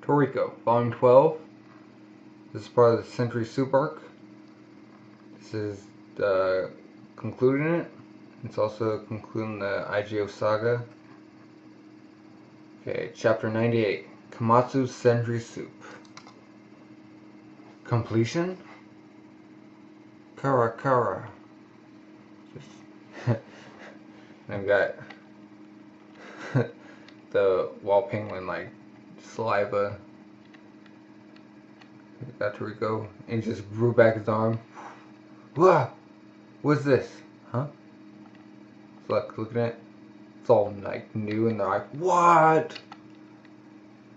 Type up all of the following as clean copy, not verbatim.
Toriko, Volume 12. This is part of the Century Soup Arc. This is concluding it. It's also concluding the IGO Saga. Okay, Chapter 98. Komatsu Century Soup. Completion? Kara. Just I've got the wall penguin like saliva. Got Toriko, and he just grew back his arm. Whoa! What's this? Huh? So like looking at it, it's all like new, and they're like, what?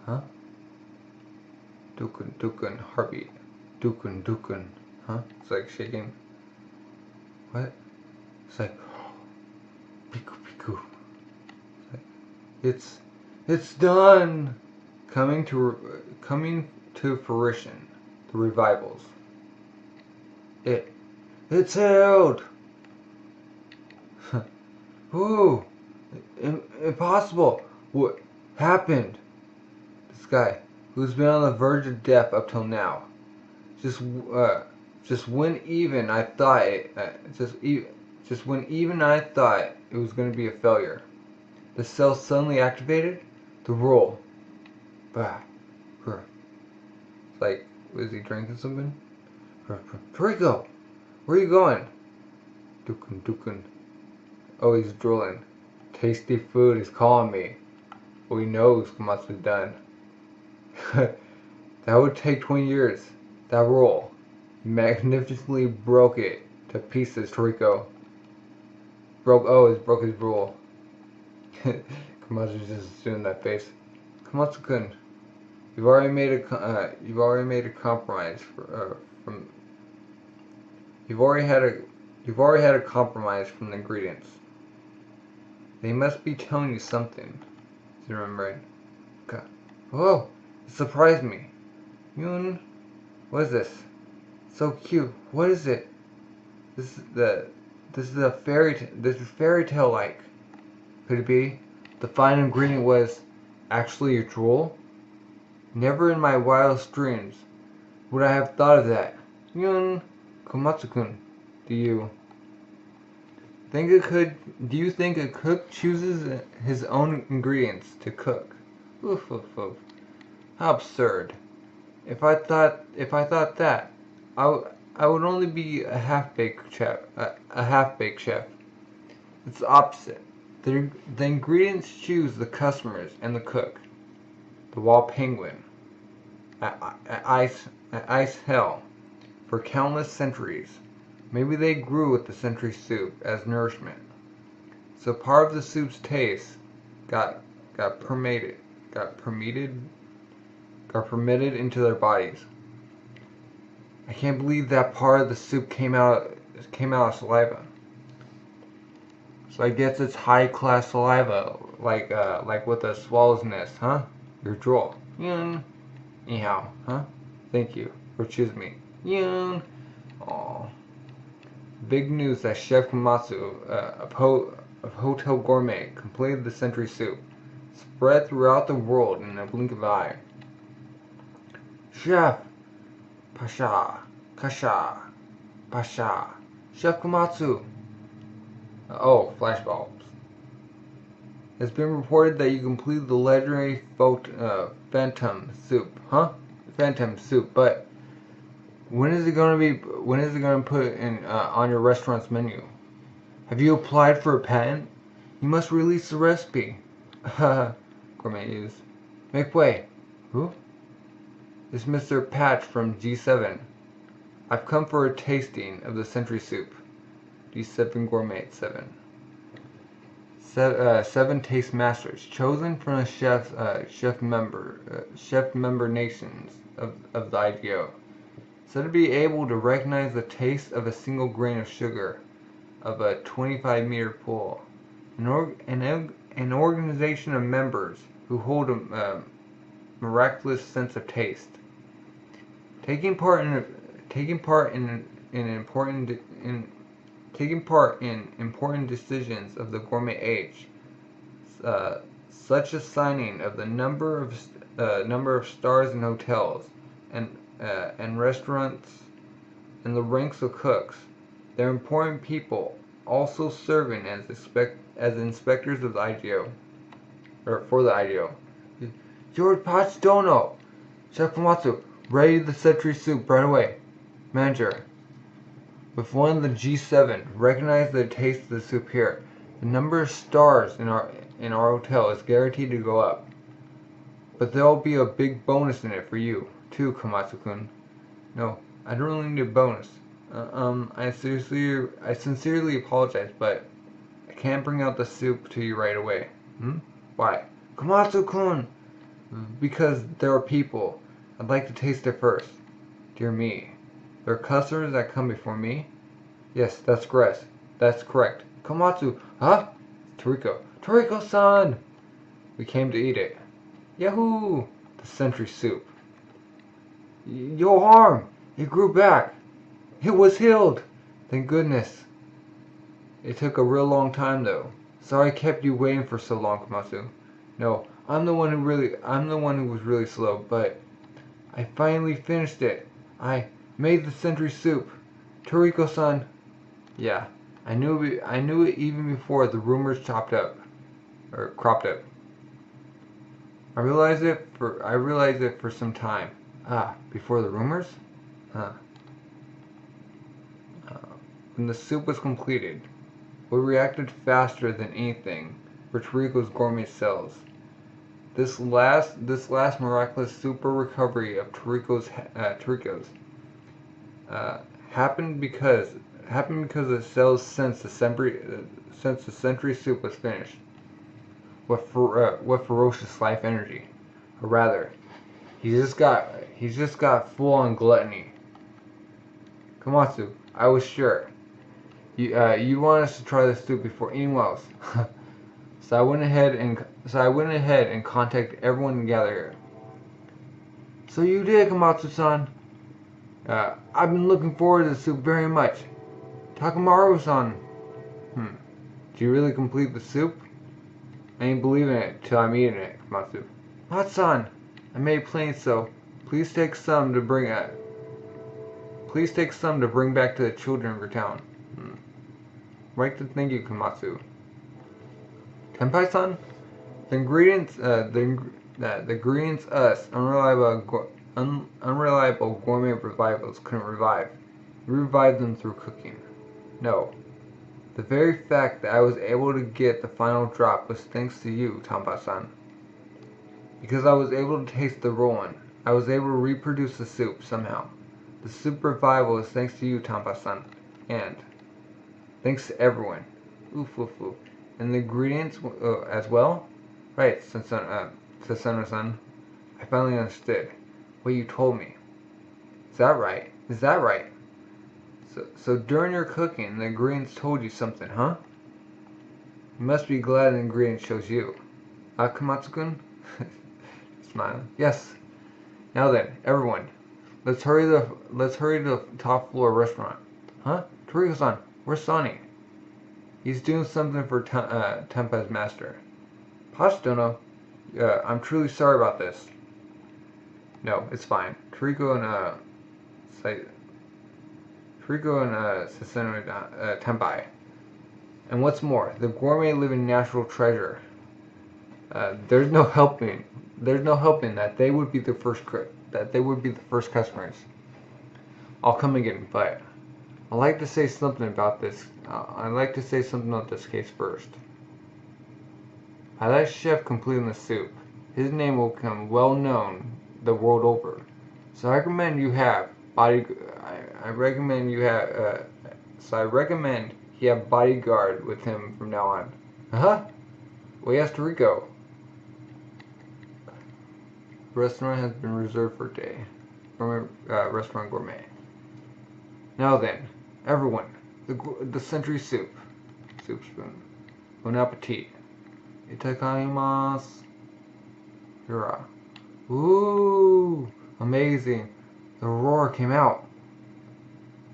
Huh? Dukun, heartbeat. Dukun. Huh? It's like shaking. What? It's like, piku. It's done. Coming to fruition. The revivals. It's held. Ooh, impossible. What happened? This guy, who's been on the verge of death up till now, just when even I thought it was going to be a failure, the cell suddenly activated. The roll. Bah. It's like, was he drinking something? Toriko, where are you going? Dukun. Oh, he's drooling. Tasty food is calling me. Well, he knows Komatsu's done. That would take 20 years. That roll. He magnificently broke it to pieces, Toriko. Broke his roll. Komatsu's just doing that face. Komatsu-kun, you've already made a compromise You've already had a compromise from the ingredients. They must be telling you something. Is he remembering? God. Whoa! It surprised me. Yun, what is this? So cute. What is it? This is a fairy tale like. Could it be? The final ingredient was actually a drool? Never in my wildest dreams would I have thought of that. Yun, Komatsu-kun, do you think a cook chooses his own ingredients to cook? Oof. How absurd. If I thought that, I would only be a half-baked chef. It's the opposite. The ingredients choose the customers and the cook. The wall penguin. At ice hell. For countless centuries. Maybe they grew with the century soup as nourishment. So part of the soup's taste got permitted into their bodies. I can't believe that part of the soup came out of saliva. So I guess it's high class saliva, like with a swallow's nest, huh? Your drool. Yun. Anyhow, huh? Thank you for choosing me. Yun. Aww. Big news that Chef Komatsu of Hotel Gourmet completed the century soup. Spread throughout the world in a blink of an eye. Chef! Pasha! Chef Komatsu! Oh, flashbulbs. It's been reported that you completed the legendary phantom soup, huh? Phantom soup, but when is it going to put in on your restaurant's menu? Have you applied for a patent? You must release the recipe. Gourmet used. Make way. Who? It's Mr. Patch from G7. I've come for a tasting of the century soup. G7 Gourmet 7. Seven taste masters chosen from the chef member nations of the IGO. So to be able to recognize the taste of a single grain of sugar of a 25-meter pool. An organization of members who hold a miraculous sense of taste. Taking part in important decisions of the gourmet age, such as signing of the number number of stars in hotels and restaurants and the ranks of cooks. They're important people, also serving as inspectors of the IGO, or for the IGO. George Pachidono! Chef Komatsu, ready the century soup right away. Manager, with one of the G7, recognize the taste of the soup here. The number of stars in our hotel is guaranteed to go up. But there'll be a big bonus in it for you, too, Komatsu-kun. No, I don't really need a bonus. I sincerely apologize, but I can't bring out the soup to you right away. Why? Komatsu-kun! Because there are people. I'd like to taste it first. Dear me. There are customers that come before me? Yes, that's correct. That's correct. Komatsu, huh? Toriko. Toriko-san! We came to eat it. Yahoo! The century soup. Your arm! It grew back. It was healed. Thank goodness. It took a real long time though. Sorry I kept you waiting for so long, Komatsu. No, I'm the one who was really slow, but I finally finished it. I made the century soup. Toriko-san. Yeah, I knew it even before the rumors cropped up. I realized it for some time. Before the rumors? When the soup was completed, we reacted faster than anything for Toriko's Gourmet cells. This last miraculous super recovery of Toriko's happened because the cells sensed the century soup was finished with ferocious life energy, or rather, he's just got full on gluttony. Komatsu, I was sure. You want us to try the soup before anyone else. So I went ahead and contacted everyone together here. So you did, Komatsu-san. I've been looking forward to the soup very much. Takamaru-san. Do you really complete the soup? I ain't believing it till I'm eating it, Komatsu. Mat-san, I made plain so. Please take some to bring back to the children of your town. Right to thank you, Komatsu. Tenpai-san? The ingredients us unreliable gourmet revivals couldn't revive. We revived them through cooking. No. The very fact that I was able to get the final drop was thanks to you, Tenpai-san. Because I was able to taste the rolling, I was able to reproduce the soup somehow. The soup revival is thanks to you, Tenpai-san. And thanks to everyone. Oof, oof, oof. And the ingredients as well? Right, Sasano-san. I finally understood what you told me. Is that right? So during your cooking, the ingredients told you something, huh? You must be glad the ingredient shows you. Komatsu-kun? Smiling. Yes. Now then, everyone. Let's hurry to the top floor restaurant. Huh? Toriko-san, where's Sonny? He's doing something for Tenpai's master. Pachidono, I'm truly sorry about this. No, it's fine. Toriko and Sasano Tenpai. And what's more, the gourmet living natural treasure. There's no helping that they would be the first customers. I'll come again, but I'd like to say something about this. I'd like to say something about this case first. By that chef completing the soup, his name will become well known the world over. So I recommend he have bodyguard with him from now on. Well, yes, Toriko. The restaurant has been reserved for a day. Restaurant Gourmet. Now then, everyone, the century soup spoon. Bon appetit. Itadakimasu. Hurrah. Ooh, amazing. The roar came out.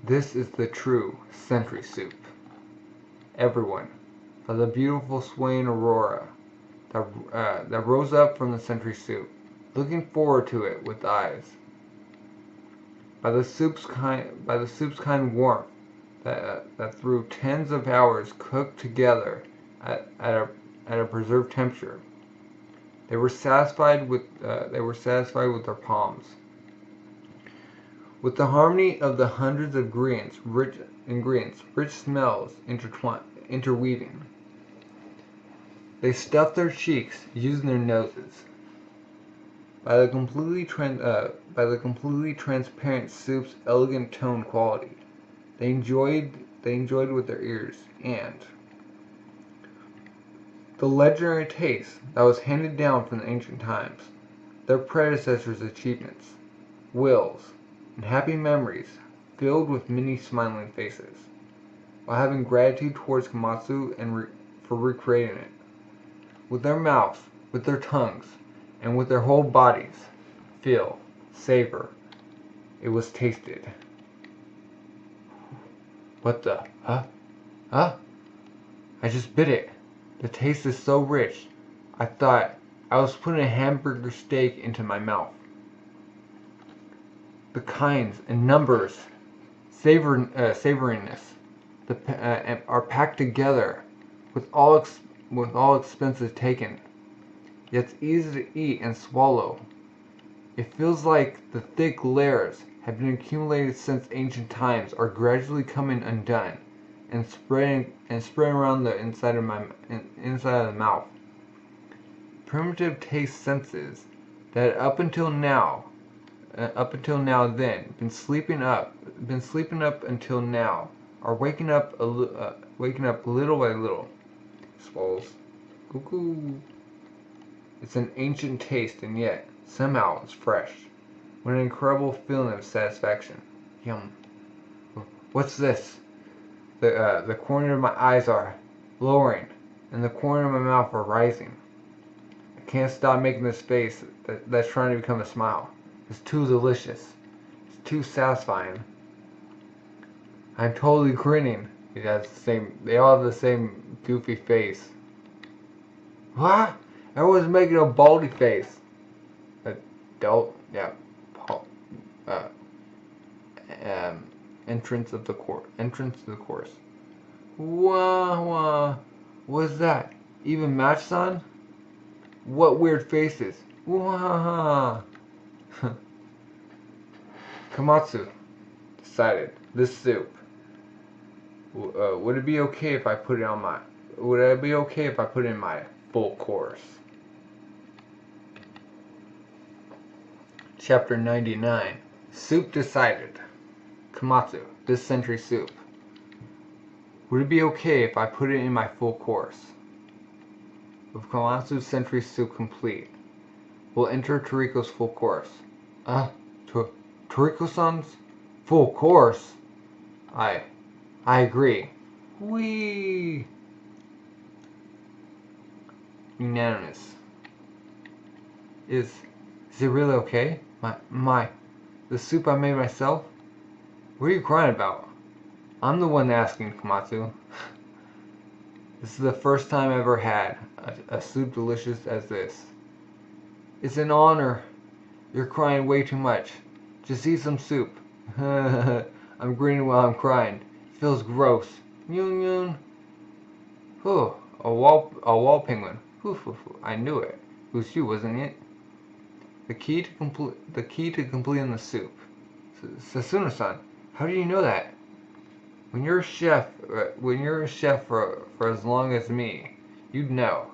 This is the true century soup. Everyone, for the beautiful swaying aurora that rose up from the century soup. looking forward to it with eyes. By the soup's kind warmth that through tens of hours cooked together at a preserved temperature, they were satisfied with their palms. With the harmony of the hundreds of rich smells interweaving, they stuffed their cheeks using their noses. By the completely transparent soup's elegant tone quality, they enjoyed with their ears, and the legendary taste that was handed down from the ancient times, their predecessors' achievements, wills, and happy memories filled with many smiling faces, while having gratitude towards Komatsu for recreating it. With their mouths, with their tongues, and with their whole bodies, feel, savor, it was tasted. What the? Huh? Huh? I just bit it. The taste is so rich, I thought I was putting a hamburger steak into my mouth. The kinds and numbers, savoriness, are packed together with all expenses taken. Yet it's easy to eat and swallow. It feels like the thick layers have been accumulated since ancient times are gradually coming undone and spreading around the inside of the mouth. Primitive taste senses that up until now then been sleeping up until now are waking up little by little. Swallows. Cuckoo. It's an ancient taste, and yet somehow it's fresh. With an incredible feeling of satisfaction. Yum. What's this? The corner of my eyes are lowering, and the corner of my mouth are rising. I can't stop making this face that's trying to become a smile. It's too delicious. It's too satisfying. I'm totally grinning. They all have the same goofy face. What? Everyone's making a baldy face. Adult, yeah. Entrance to the course. Wah. What's that? Even match-son? What weird faces? Wah. Komatsu decided this soup. Would it be okay if I put it in my full course? Chapter 99. Soup decided. Komatsu, this century soup. Would it be okay if I put it in my full course? With Komatsu's century soup complete, we'll enter Toriko's full course. Toriko-san's full course? I agree. Whee! Unanimous. Is it really okay? The soup I made myself? What are you crying about? I'm the one asking, Komatsu. This is the first time I've ever had a soup delicious as this. It's an honor. You're crying way too much. Just eat some soup. I'm grinning while I'm crying. It feels gross. Yoon. Oh, a wall penguin. I knew it. It was you, wasn't it? The key to completing the soup. Sasuna-san, how do you know that? When you're a chef for as long as me, you'd know.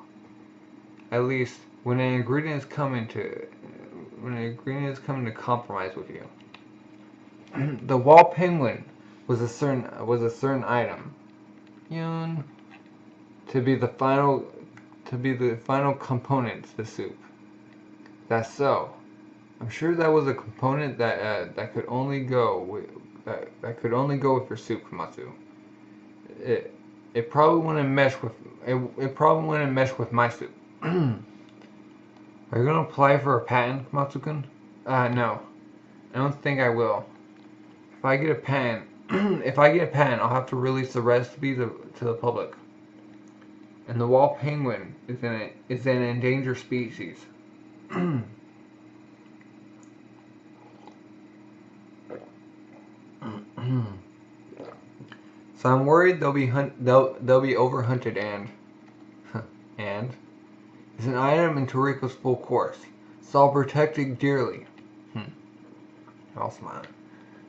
At least when an ingredient is coming to compromise with you. The wall penguin was a certain item. Yun. To be the final component to the soup. That's so. I'm sure that was a component that could only go with your soup, Komatsu. It probably wouldn't mesh with my soup. Are you gonna apply for a patent, Komatsu-kun? No. I don't think I will. If I get a patent, I'll have to release the recipe to the public. And the wall penguin is an endangered species. So I'm worried they'll be overhunted and is an item in Toriko's full course. So I'll protect it dearly. I'll smile.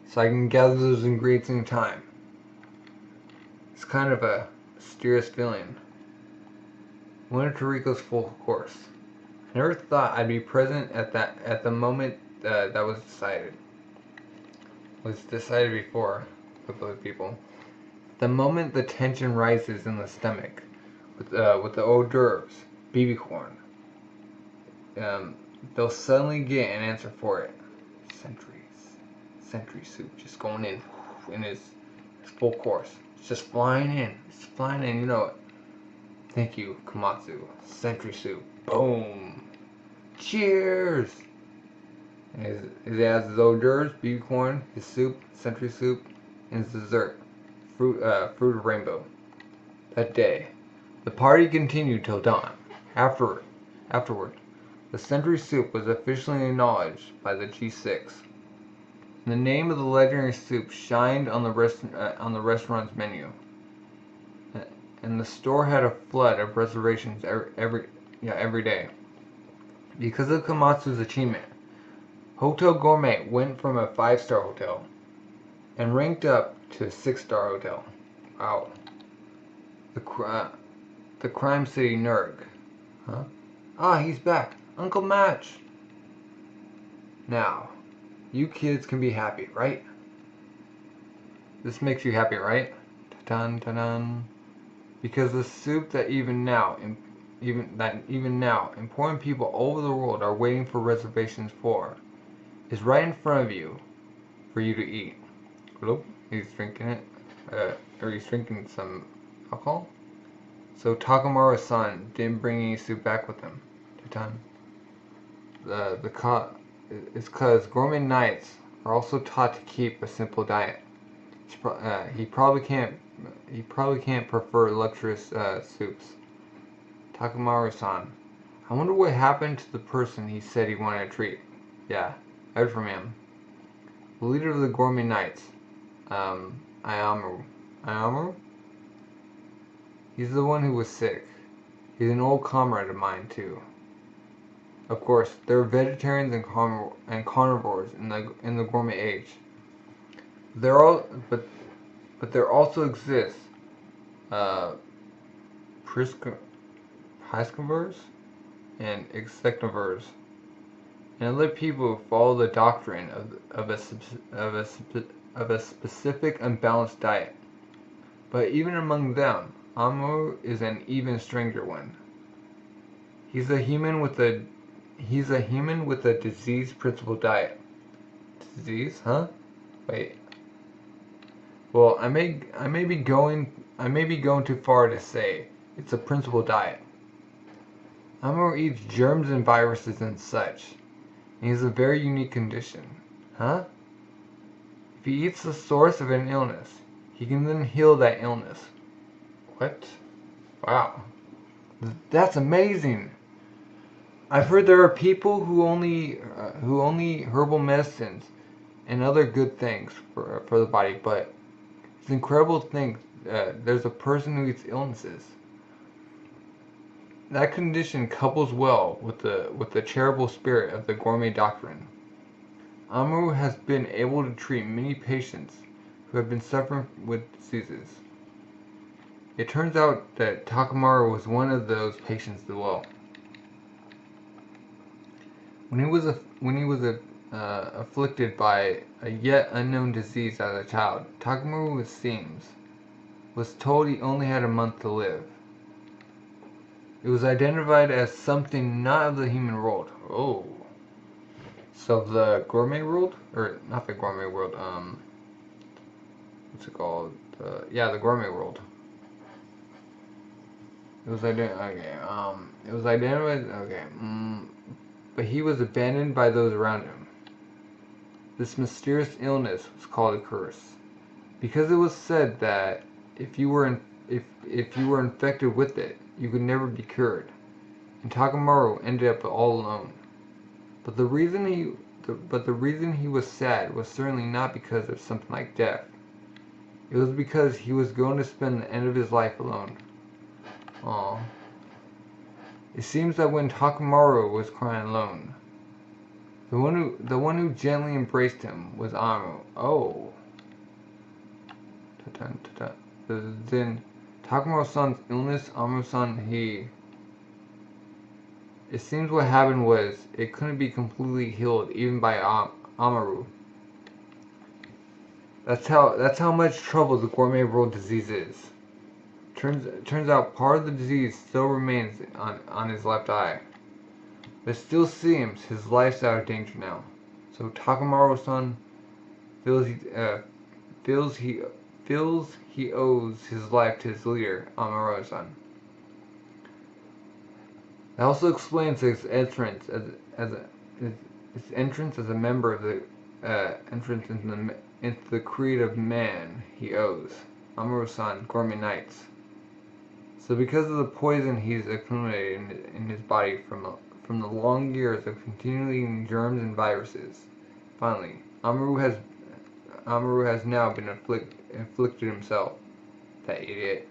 So I can gather those ingredients in time. It's kind of a mysterious feeling. When Toriko's full course. I never thought I'd be present at the moment that was decided. It was decided before with other people. The moment the tension rises in the stomach with the hors d'oeuvres, BB corn, they'll suddenly get an answer for it. Century soup just going in his full course. It's just flying in. It's flying in, you know it. Thank you, Komatsu. Century soup. Boom. Cheers! And it has his hors d'oeuvres, BB corn, his soup, century soup, and his dessert, fruit of rainbow. That day, the party continued till dawn. Afterward, the century soup was officially acknowledged by the G6. The name of the legendary soup shined on the restaurant's menu, and the store had a flood of reservations every day. Because of Komatsu's achievement, Hotel Gourmet went from a 5-star hotel and ranked up to a 6-star hotel. Wow. The Crime City Nerg. Huh? Ah, he's back. Uncle Match. Now, you kids can be happy, right? This makes you happy, right? Ta-dun, ta-dun. Because the soup that even now, important people all over the world are waiting for reservations for, is right in front of you, for you to eat. Hello? He's drinking it. Or he's drinking some alcohol. So Takamaru-san didn't bring any soup back with him. Ta-dun. It's because gourmet knights are also taught to keep a simple diet. He probably can't prefer luxurious soups. Takamaru-san, I wonder what happened to the person he said he wanted to treat. Yeah, I heard from him. The leader of the gourmet knights, Ayamu. He's the one who was sick. He's an old comrade of mine too. Of course, there are vegetarians and carnivores in the gourmet age. But there also exists piscivores and insectivores, and other people who follow the doctrine of a specific unbalanced diet. But even among them, Amu is an even stranger one. He's a human with a disease principle diet. Disease, huh? Wait. Well, I may be going too far to say it's a principle diet. Amu eats germs and viruses and such. And he has a very unique condition. Huh? If he eats the source of an illness, he can then heal that illness. What? Wow. That's amazing. I've heard there are people who only herbal medicines and other good things for the body, but it's an incredible thing. There's a person who eats illnesses. That condition couples well with the charitable spirit of the gourmet doctrine. Amu has been able to treat many patients who have been suffering with diseases. It turns out that Takamaru was one of those patients as well. When he was afflicted by a yet unknown disease as a child, Takamaru, it seems, was told he only had a month to live. It was identified as something not of the human world. Oh. So the gourmet world? Or not the gourmet world, what's it called? The gourmet world. It was identified, but he was abandoned by those around him. This mysterious illness was called a curse, because it was said that if you were infected with it, you could never be cured. And Takamaru ended up all alone. But the reason he was sad was certainly not because of something like death. It was because he was going to spend the end of his life alone. Aww. It seems that when Takamaru was crying alone, the one who gently embraced him was Amu. Oh. Then Takamaru-san's illness, Amu-san, It seems what happened was, it couldn't be completely healed even by Amaru. That's how much trouble the Gourmet World disease is. Turns out part of the disease still remains on his left eye. But it still seems his life's out of danger now. So Takamaru-san feels he owes his life to his leader, Amaru-san. That also explains his entrance as a member of the entrance into the creed of man he owes, Amaru-san, Gourmet Knights. So because of the poison he's accumulated in his body from the long years of continually eating germs and viruses, finally, Amaru has now been afflicted himself. That idiot.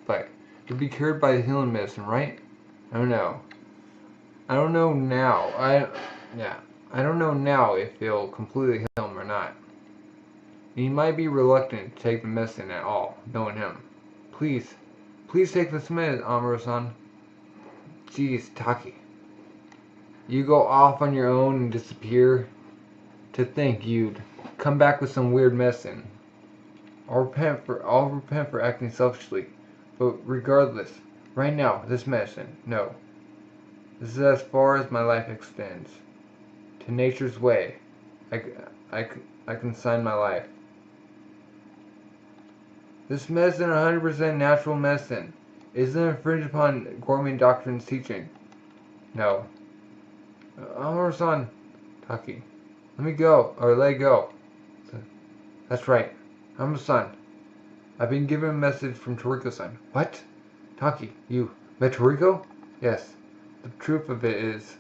But he'll be cured by the healing medicine, right? I don't know. I don't know now. I don't know now if he'll completely heal him or not. He might be reluctant to take the medicine at all, knowing him. Please take this medicine, Amaru-san. Jeez, Taki. You go off on your own and disappear? To think you'd come back with some weird medicine. I'll repent for acting selfishly, but regardless, right now, this medicine, no. This is as far as my life extends. To nature's way, I consign my life. This medicine, 100% natural medicine, isn't infringed upon Gourmet doctrine's teaching. No. Amaru-san, Taki, let go. That's right. Amaru-san, I've been given a message from Toriko-san. What? Taki, you met Toriko? Yes. The truth of it is,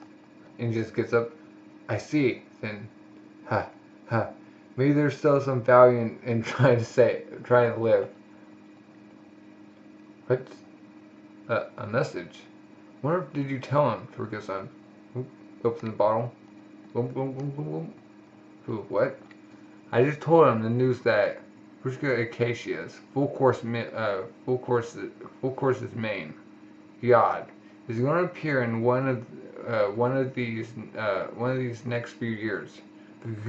and just gets up. I see. Then, maybe there's still some value in trying to live. What? A message? Wonder did you tell him, Toriko-san? Open the bottle. Boom, boom, boom, boom, boom. Who? What? I just told him the news that Fushika Acacia's full course's main god is going to appear in one of these next few years.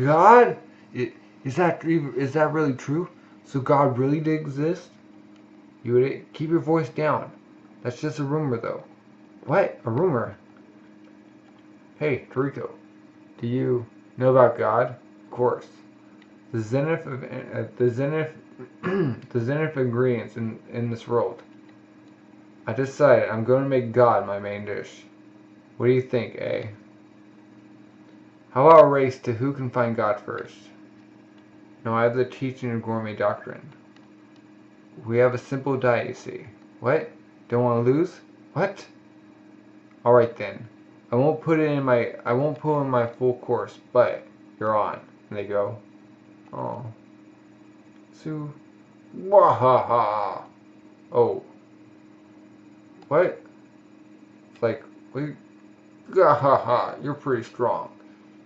God? Is that really true? So God really did exist? You would keep your voice down. That's just a rumor, though. What? A rumor? Hey, Toriko, do you know about God? Of course. The zenith ingredients in this world. I decided I'm going to make God my main dish. What do you think, eh? How about a race to who can find God first? No, I have the teaching of Gourmet doctrine. We have a simple diet, you see. What? Don't want to lose? What? Alright then. I won't put in my full course, but you're on. And they go, oh. So, wahaha. Oh. What? It's like, wait, gahaha, you're pretty strong.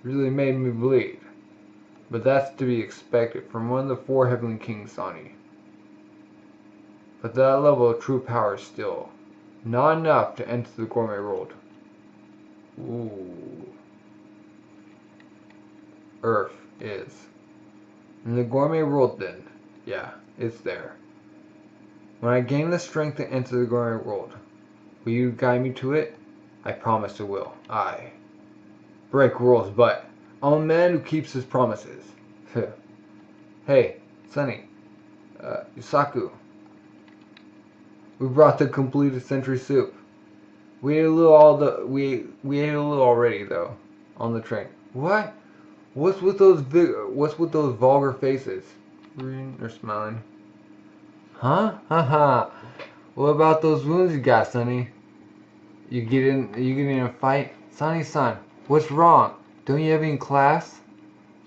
You really made me bleed. But that's to be expected from one of the four heavenly kings, Sani. But that level of true power is still not enough to enter the Gourmet world. Ooh. Earth is. In the Gourmet world then, yeah, it's there. When I gain the strength to enter the Gourmet world, will you guide me to it? I promise I will. I break rules, but I'm a man who keeps his promises. Hey, Sonny, Yusaku, we brought the completed century soup. We ate a little we ate a little already though, on the train. What? What's with those vulgar faces? They're smiling. Huh? Haha. What about those wounds you got, Sonny? You get in a fight? Sonny-san, what's wrong? Don't you have any class?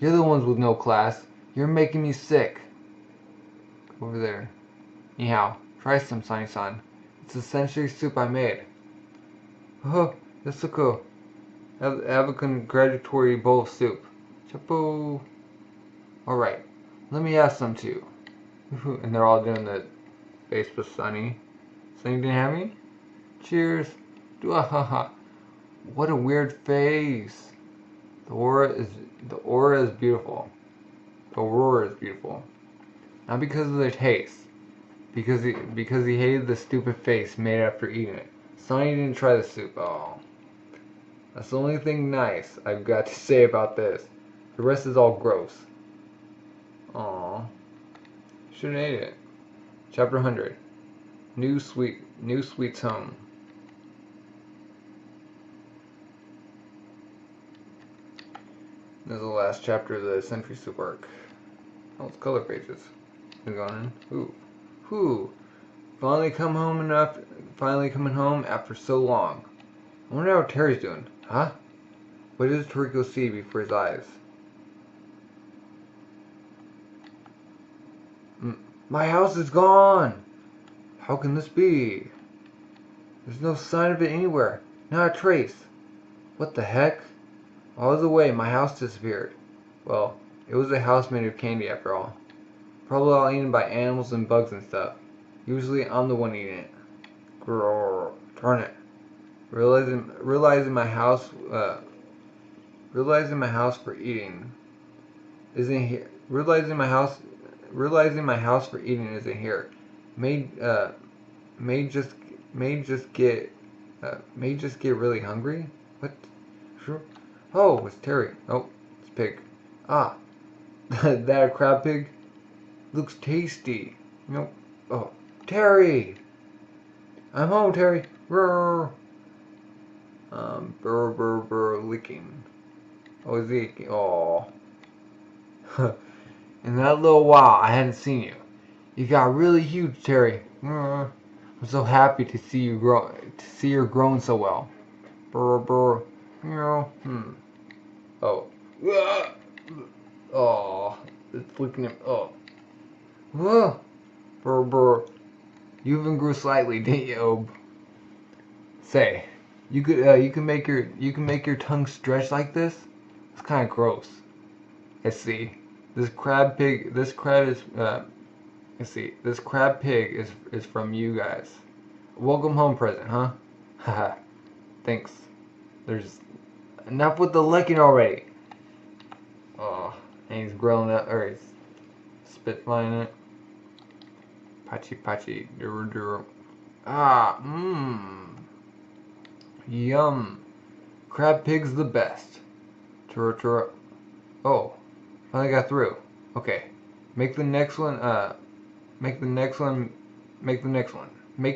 You're the ones with no class. You're making me sick. over there. Anyhow, try some, Sunny-san. It's a century soup I made. Oh, that's so cool. Have a congratulatory bowl of soup. Chapo. Alright, let me have some too. And they're all doing the face with Sunny. Sunny didn't have any? Cheers. What a weird face. The aura is beautiful. The aurora is beautiful. Not because of the taste. Because he hated the stupid face made after eating it. Sunny didn't try the soup. Oh. That's the only thing nice I've got to say about this. The rest is all gross. Aww. Should've ate it. Chapter 100. New Sweet's Home. This is the last chapter of the Century Soup arc. Oh, it's color pages. We're going in. Ooh. Finally coming home after so long. I wonder how Terry's doing. Huh? What does Toriko see before his eyes? My house is gone! How can this be? There's no sign of it anywhere. Not a trace. What the heck? While I was away, my house disappeared. Well, it was a house made of candy after all. Probably all eaten by animals and bugs and stuff. Usually I'm the one eating it. Grrr, darn it. Realizing my house for eating isn't here. Realizing my house for eating isn't here. May just get really hungry. What? Sure. Oh, it's Terry. Oh, it's Pig. Ah, that a crab pig? Looks tasty. Nope. Oh, Terry. I'm home, Terry. Brr. Burr, licking. Oh, Zeke. Oh. In that little while, I hadn't seen you. You got really huge, Terry. I'm so happy to see you grow. To see you're growing so well. Burr. Oh. Oh. It's licking him. Oh. Burr. You even grew slightly, didn't you, Ob? Say, you can make your tongue stretch like this? It's kind of gross. Let's see. This crab pig is from you guys. Welcome home present, huh? Haha. Thanks. There's enough with the licking already. Oh, and he's grilling it, or he's spitflying it. Pachi, duro. Ah, yum. Crab pig's the best. Turo. Oh, finally got through. Okay, make the next one. Make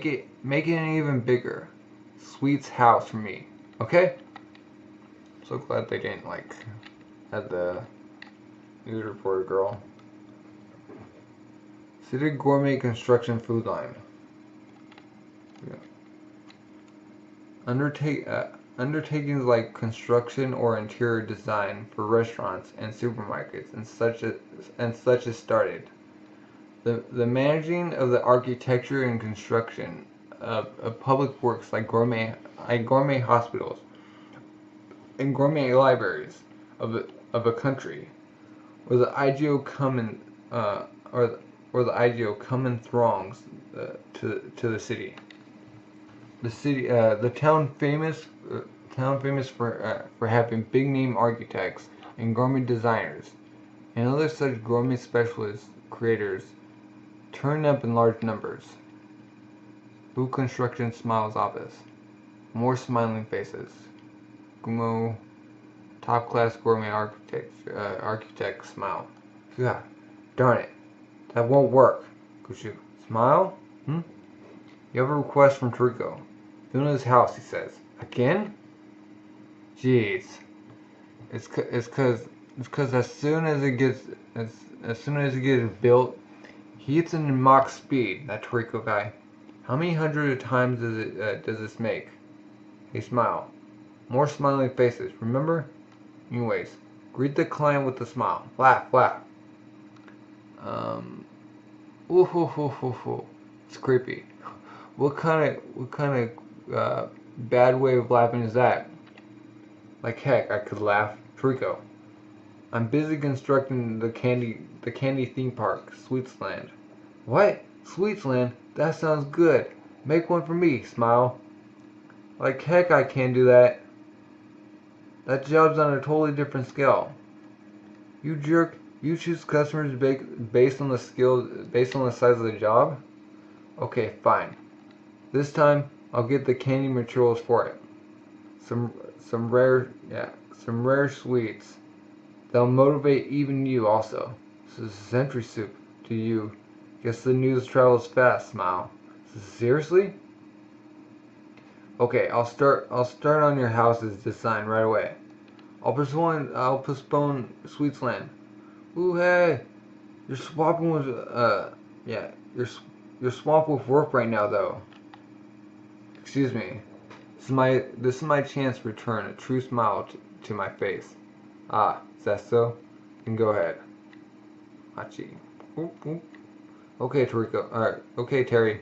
it even bigger. Sweet's house for me. Okay. So glad they didn't add the news reporter girl. City Gourmet Construction Food Line. Yeah. Undertakings like construction or interior design for restaurants and supermarkets and such as started. The managing of the architecture and construction of public works like gourmet hospitals and gourmet libraries of a country, or the IGO come in throngs to the city. The town famous for having big name architects and gourmet designers and other such gourmet specialist creators turn up in large numbers. Blue Construction Smiles Office. More smiling faces. Gumo, top class gourmet architect smile. Yeah, darn it. That won't work. Gushu, smile? You have a request from Toriko. Building his house, he says. Again? Jeez. It's cause as soon as it gets built, he gets in Mach speed, that Toriko guy. How many hundred of times does this make? Hey, smile. More smiling faces, remember? Anyways, greet the client with a smile. Laugh. Ooh, hoo, hoo, hoo, hoo. It's creepy. What kind of bad way of laughing is that? Like heck, I could laugh. Toriko, I'm busy constructing the candy theme park, Sweetsland. What? Sweetsland? That sounds good. Make one for me, Smile. Like heck, I can't do that. That job's on a totally different scale. You jerk. You choose customers based on the based on the size of the job? Okay, fine. This time, I'll get the candy materials for it. Some some rare yeah, some rare sweets. They'll motivate even you also. This is century soup to you. Guess the news travels fast, Smile. Seriously? Okay, I'll start on your house's design right away. I'll postpone Sweetsland. Ooh hey, you're swapping with yeah, you're swamped with work right now though. Excuse me. This is my chance to return a true smile to my face. Ah, is that so? Then go ahead. Hachi. Oop, oop. Okay, Toriko. Alright, okay, Terry.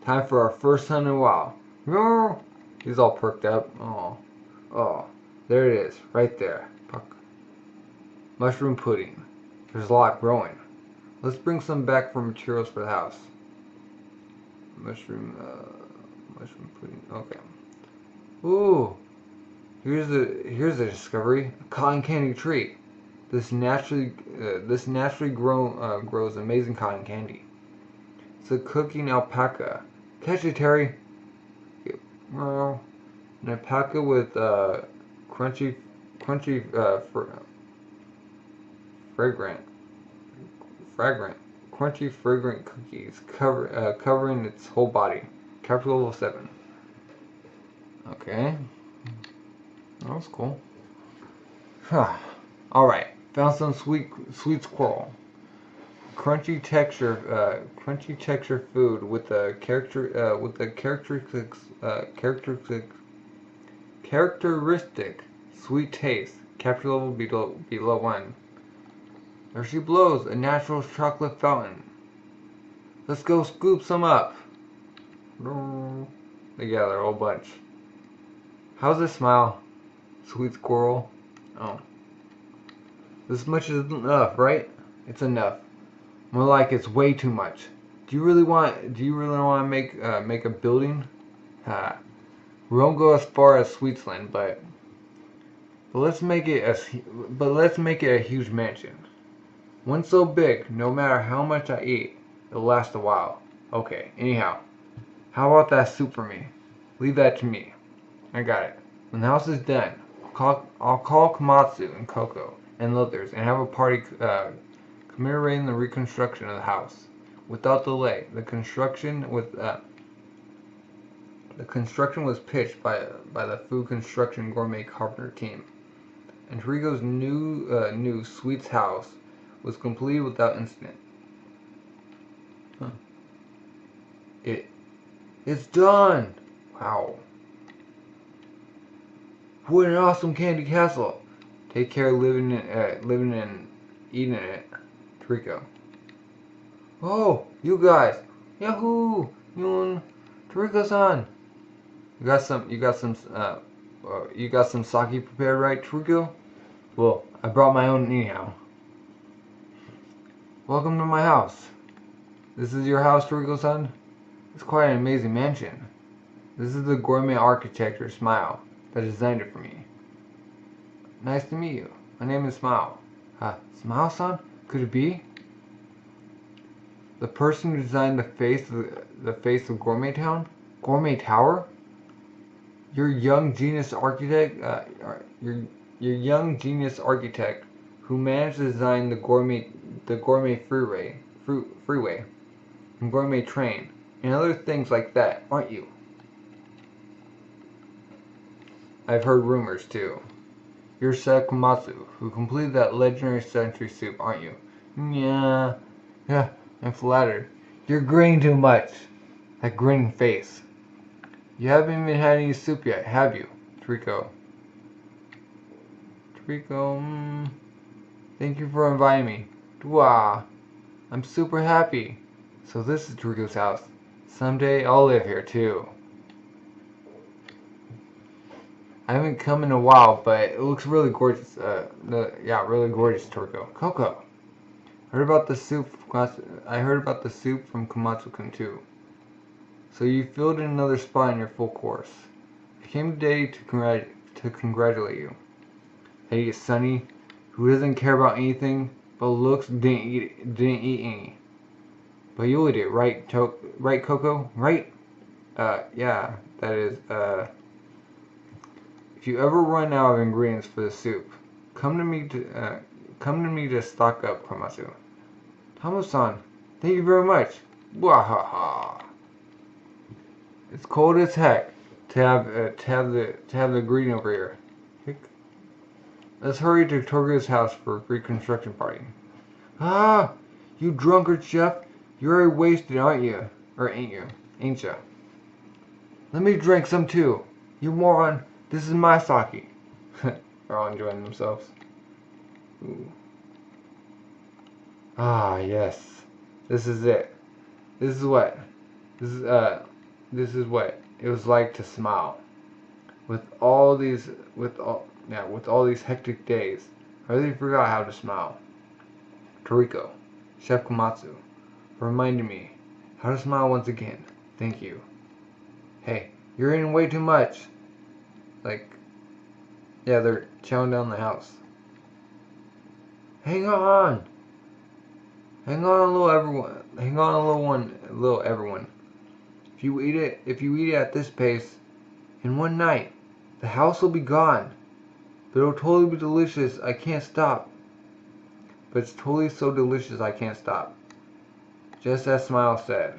Time for our first hunt in a while. No! He's all perked up. Oh. Oh. There it is. Right there. Puck. Mushroom pudding. There's a lot growing. Let's bring some back for materials for the house. Mushroom pudding. Okay. Ooh. Here's a discovery. A cotton candy tree. This naturally grows amazing cotton candy. It's a cooking alpaca. Catch it, Terry. Well, an alpaca with crunchy, fragrant, crunchy, fragrant cookies covering its whole body. Capital level 7. Okay, that was cool. Huh. All right, found some sweet squirrel. Crunchy texture food with a characteristic sweet taste. Capture level below 1. There she blows, a natural chocolate fountain. Let's go scoop some up. Together, a whole bunch. How's it smile, sweet squirrel? Oh, this much is enough, right? It's enough. More like it's way too much. Do you really want to make a building? We won't go as far as Sweetsland, but let's make it a huge mansion. One so big, no matter how much I eat, it'll last a while. Okay. Anyhow, how about that soup for me? Leave that to me. I got it. When the house is done, I'll call Komatsu and Coco and others and have a party commemorating the reconstruction of the house. Without delay, the construction was pitched by the Food Construction Gourmet Carpenter team, and Toriko's new Sweets house was completed without incident. Huh. It's done! Wow. What an awesome candy castle! Take care living and eating it, Toriko. Oh, you guys! Yahoo! Toriko-san! You got some sake prepared, right, Toriko? Well, I brought my own anyhow. Welcome to my house. This is your house, Toriko-san? It's quite an amazing mansion. This is the gourmet architecture, Smile, that designed it for me. Nice to meet you. My name is Smile. Smile-san? Could it be? The person who designed the face of Gourmet Town? Gourmet Tower? Your young genius architect who managed to design the gourmet freeway and gourmet train and other things like that, aren't you? I've heard rumors too. You're Komatsu, who completed that legendary century soup, aren't you? Yeah, I'm flattered. You're grinning too much. That grinning face. You haven't even had any soup yet, have you, Toriko? Thank you for inviting me. Dwa. I'm super happy. So this is Toriko's house. Someday I'll live here too. I haven't come in a while, but it looks really gorgeous. Yeah, really gorgeous, Toriko. Coco. Heard about the soup. I heard about the soup from Komatsu-kun too. So you filled in another spot in your full course. I came today to congratulate you. Hey, Sonny, who doesn't care about anything but looks, didn't eat any. But you'll eat it, right, right, Coco? Right? Yeah, that is, if you ever run out of ingredients for the soup, come to me to stock up, Komatsu. Tomo-san, thank you very much. Wahaha. It's cold as heck to have the green over here. Let's hurry to Toriko's house for a reconstruction party. Ah, you drunkard chef! You're already wasted, aren't you? Or ain't you? Ain't ya? Let me drink some too. You moron! This is my sake. They're all enjoying themselves. Ooh. Ah, yes. This is it. This is what it was like to smile. With all these hectic days, I really forgot how to smile. Toriko, Chef Komatsu, reminded me how to smile once again. Thank you. Hey, you're eating way too much. Like, yeah, they're chowing down the house. Hang on. Hang on, little everyone. Hang on, little everyone. If you eat it at this pace, in one night, the house will be gone. But it'll totally be delicious. I can't stop. But it's totally so delicious I can't stop. Just as Smile said.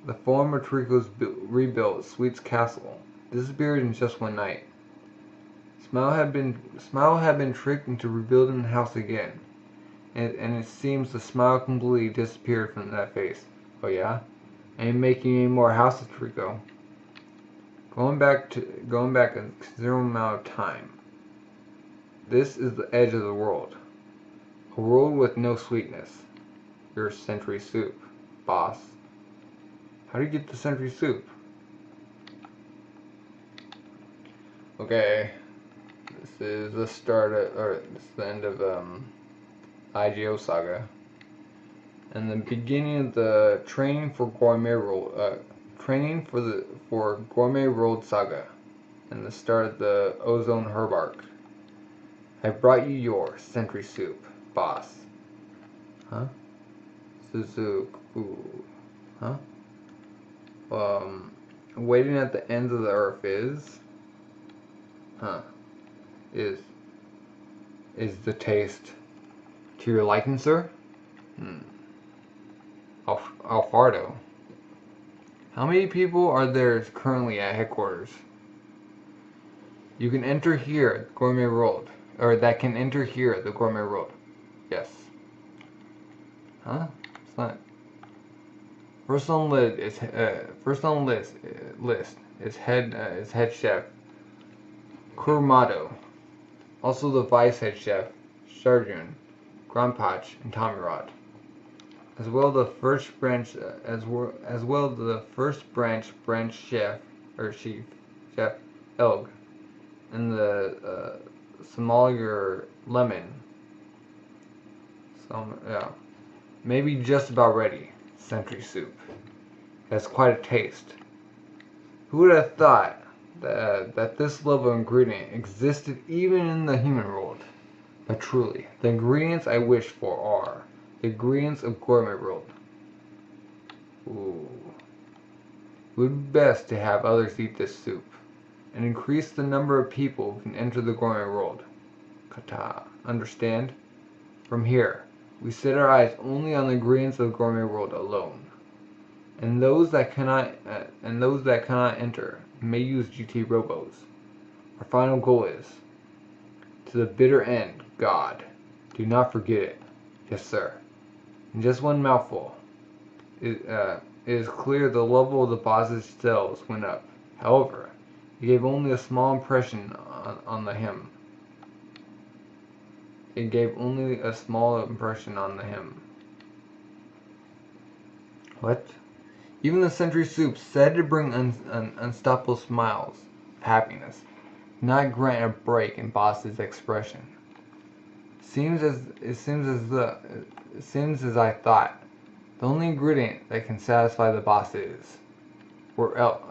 The former Toriko's rebuilt Sweet's castle disappeared in just one night. Smile had been tricked into rebuilding the house again. And it seems the smile completely disappeared from that face. Oh yeah? Ain't making any more houses, Toriko. Going back a considerable amount of time. This is the edge of the world. A world with no sweetness. Your century soup, boss. How do you get the century soup? Okay. This is the start of, or this is the end of IGO Saga. And the beginning of the training for Gourmet Road, for Gourmet Road Saga, and the start of the Ozone Herb Arc. I brought you your century soup, boss. Huh? Suzuku. Huh? Waiting at the ends of the earth is. Huh? Is the taste to your liking, sir? Alfardo. How many people are there currently at headquarters? You can enter here, Gourmet World. Or that can enter here, the Gourmet World. Yes. Huh? It's not. First on list is head chef Kurumado. Also the vice head chef Sharjun, Grandpach, and Tommy Rod. As well the first branch chef or chief chef Elg, and the sommelier Lemon. Yeah, maybe just about ready. Century soup. That's quite a taste. Who would have thought that this level of ingredient existed even in the human world? But truly, the ingredients I wish for are the ingredients of Gourmet World. Ooh. It would be best to have others eat this soup, and increase the number of people who can enter the Gourmet World. Kata. Understand? From here, we set our eyes only on the ingredients of the Gourmet World alone. And those that cannot enter may use GT Robos. Our final goal is, to the bitter end, God. Do not forget it. Yes, sir. In just one mouthful, it is clear the level of the boss's cells went up. However, it gave only a small impression on the him. It gave only a small impression on the him. What? Even the century soup said to bring unstoppable smiles of happiness, not grant a break in Boss's expression. It seems as I thought. The only ingredient that can satisfy the boss is, or else,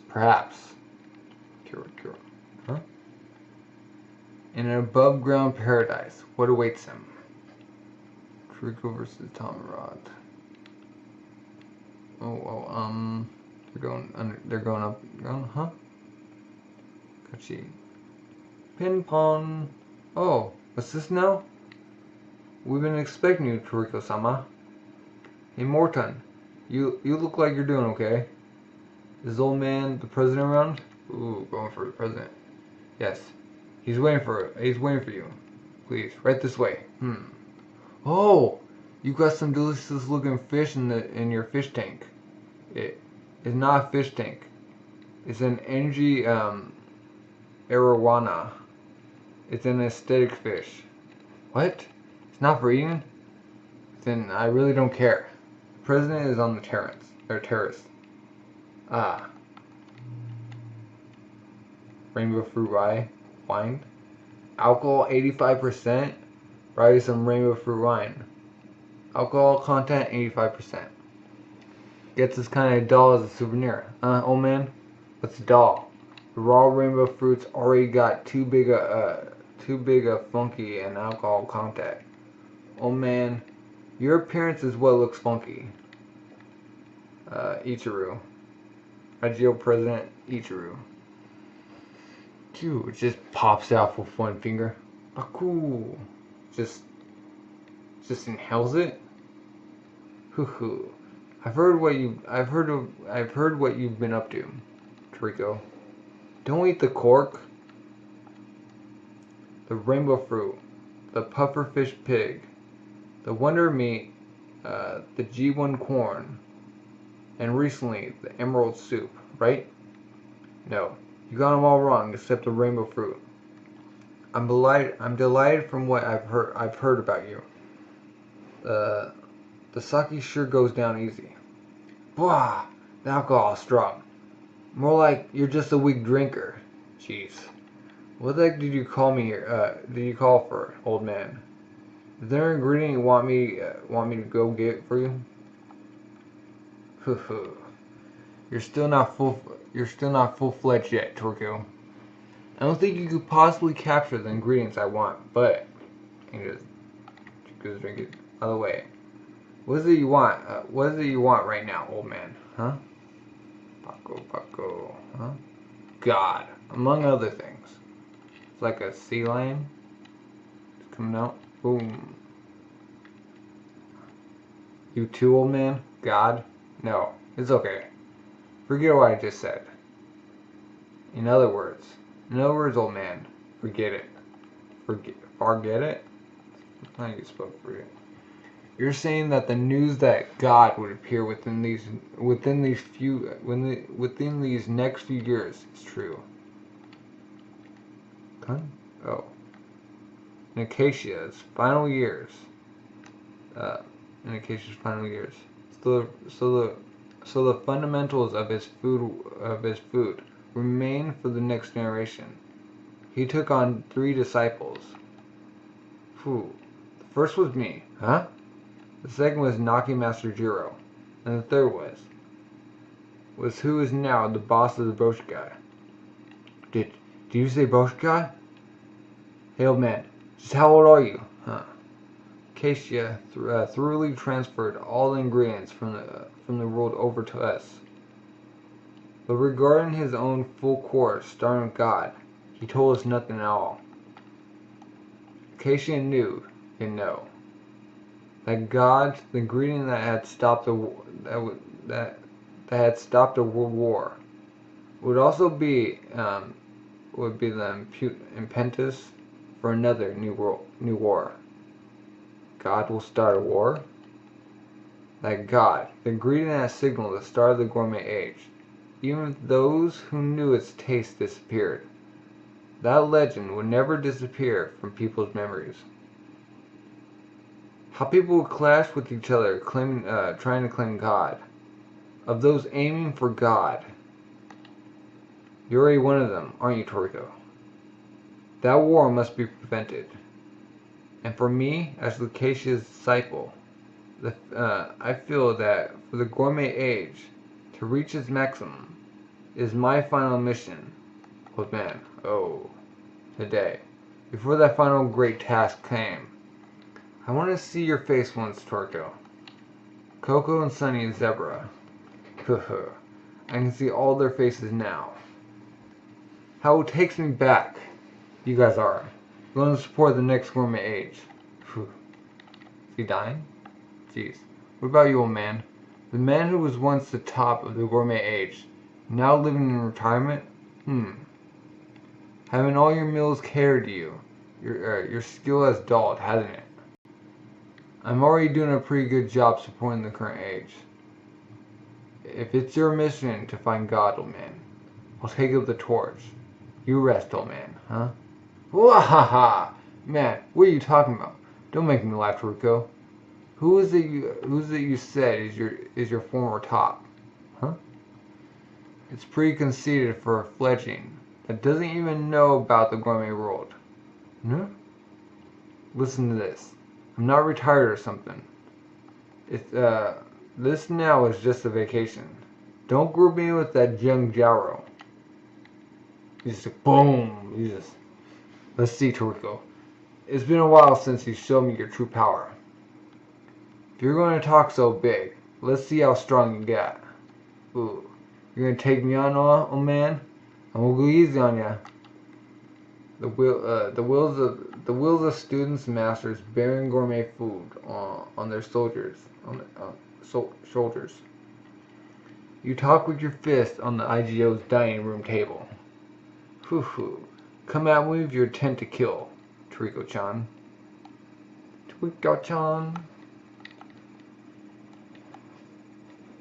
perhaps, Kira, huh? In an above-ground paradise, what awaits him? Toriko versus Tomarod. They're going up, huh? Kachi. Ping pong. Oh, what's this now? We've been expecting you, Toriko-sama. Hey, Morton, you look like you're doing okay. Is old man, the president, around? Ooh, going for the president. Yes, he's waiting for you. Please, right this way. Oh, you got some delicious looking fish in your fish tank. It is not a fish tank. It's an energy arowana. It's an aesthetic fish. What? It's not for eating? Then I really don't care. The president is on the terrace. Ah. Rainbow fruit wine. Alcohol 85%. Probably some rainbow fruit wine. Alcohol content 85%. Gets this kind of doll as a souvenir. Old man? What's a doll? The raw rainbow fruits already got too big a funky and alcohol content. Old man, your appearance is what looks funky. Ichiru. Ideal President Ichiru. Dude, it just pops out with one finger. Cool. Just inhales it. Hoo. I've heard what you've been up to, Toriko. Don't eat the cork. The rainbow fruit, the pufferfish pig, the wonder meat, the G1 corn, and recently the emerald soup, right? No, you got them all wrong except the rainbow fruit. I'm delighted from what I've heard about you. The sake sure goes down easy. Blah, the alcohol's strong. More like you're just a weak drinker. Jeez. What the heck did you call me here? Did you call for, old man? Is there an ingredient you want me to go get for you? You're still not full-fledged yet, Toriko. I don't think you could possibly capture the ingredients I want, but you just drink it. By the way, what is it you want? What is it you want right now, old man? Huh? Paco, huh? God, among other things. It's like a sea lion. It's coming out. Boom. You too, old man? God? No, it's okay. Forget what I just said. In other words, old man, forget it. Forget it? How you spoke for it. You're saying that the news that God would appear within these next few years is true. Huh? Oh. In Acacia's final years. So the fundamentals of his food remain for the next generation. He took on 3 disciples. The first was me, huh? The second was Naki Master Jiro, and the third was who is now the boss of the Boshkai. Did you say Boshkai? Hey, old man, just how old are you? Huh? Acacia thoroughly transferred all the ingredients from the world over to us. But regarding his own full course, starting with God, he told us nothing at all. Acacia knew, that God, the ingredient that had stopped the world war, would also be the impetus for another new war. God will start a war. That God, the ingredient that signaled the start of the Gourmet age, even if those who knew its taste disappeared. That legend would never disappear from people's memories. How people would clash with each other, trying to claim God. Of those aiming for God. You're already one of them, aren't you, Toriko? That war must be prevented. And for me, as Lucasia's disciple, I feel that for the Gourmet Age to reach its maximum is my final mission. Old man, today, before that final great task came, I want to see your face once, Toriko. Coco and Sunny and Zebra. I can see all their faces now. How it takes me back. You guys are going to support the next Gourmet Age. Is he dying? Jeez. What about you, old man? The man who was once the top of the Gourmet Age, now living in retirement? Having all your meals catered to you. Your skill has dulled, hasn't it? I'm already doing a pretty good job supporting the current age. If it's your mission to find God, old man, I'll take up the torch. You rest, old man, huh? Wahaha! Man, what are you talking about? Don't make me laugh, Toriko. Who's it you said is your former top? Huh? It's pretty conceited for a fledgling that doesn't even know about the gourmet world. No? Listen to this. I'm not retired or something. This now is just a vacation. Don't group me with that young Jaro. He's just boom. Let's see, Toriko. It's been a while since you showed me your true power. If you're going to talk so big, let's see how strong you get. Ooh, you're going to take me on, old man? I'm going to go easy on ya. The wills of students and masters bearing gourmet food on their shoulders. You talk with your fist on the IGO's dining room table. Come at me with your intent to kill, Toriko-chan. Toriko-chan.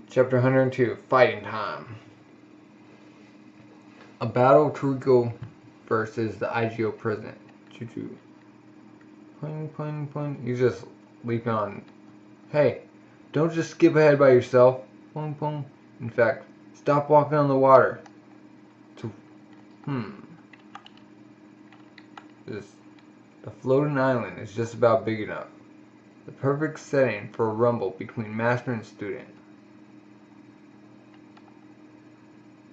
Chapter 102, Fighting Time. A battle of Toriko versus the IGO president. Choo-choo. Pun. You just leap on. Hey, don't just skip ahead by yourself. Pun. In fact, stop walking on the water. The floating island is just about big enough. The perfect setting for a rumble between master and student.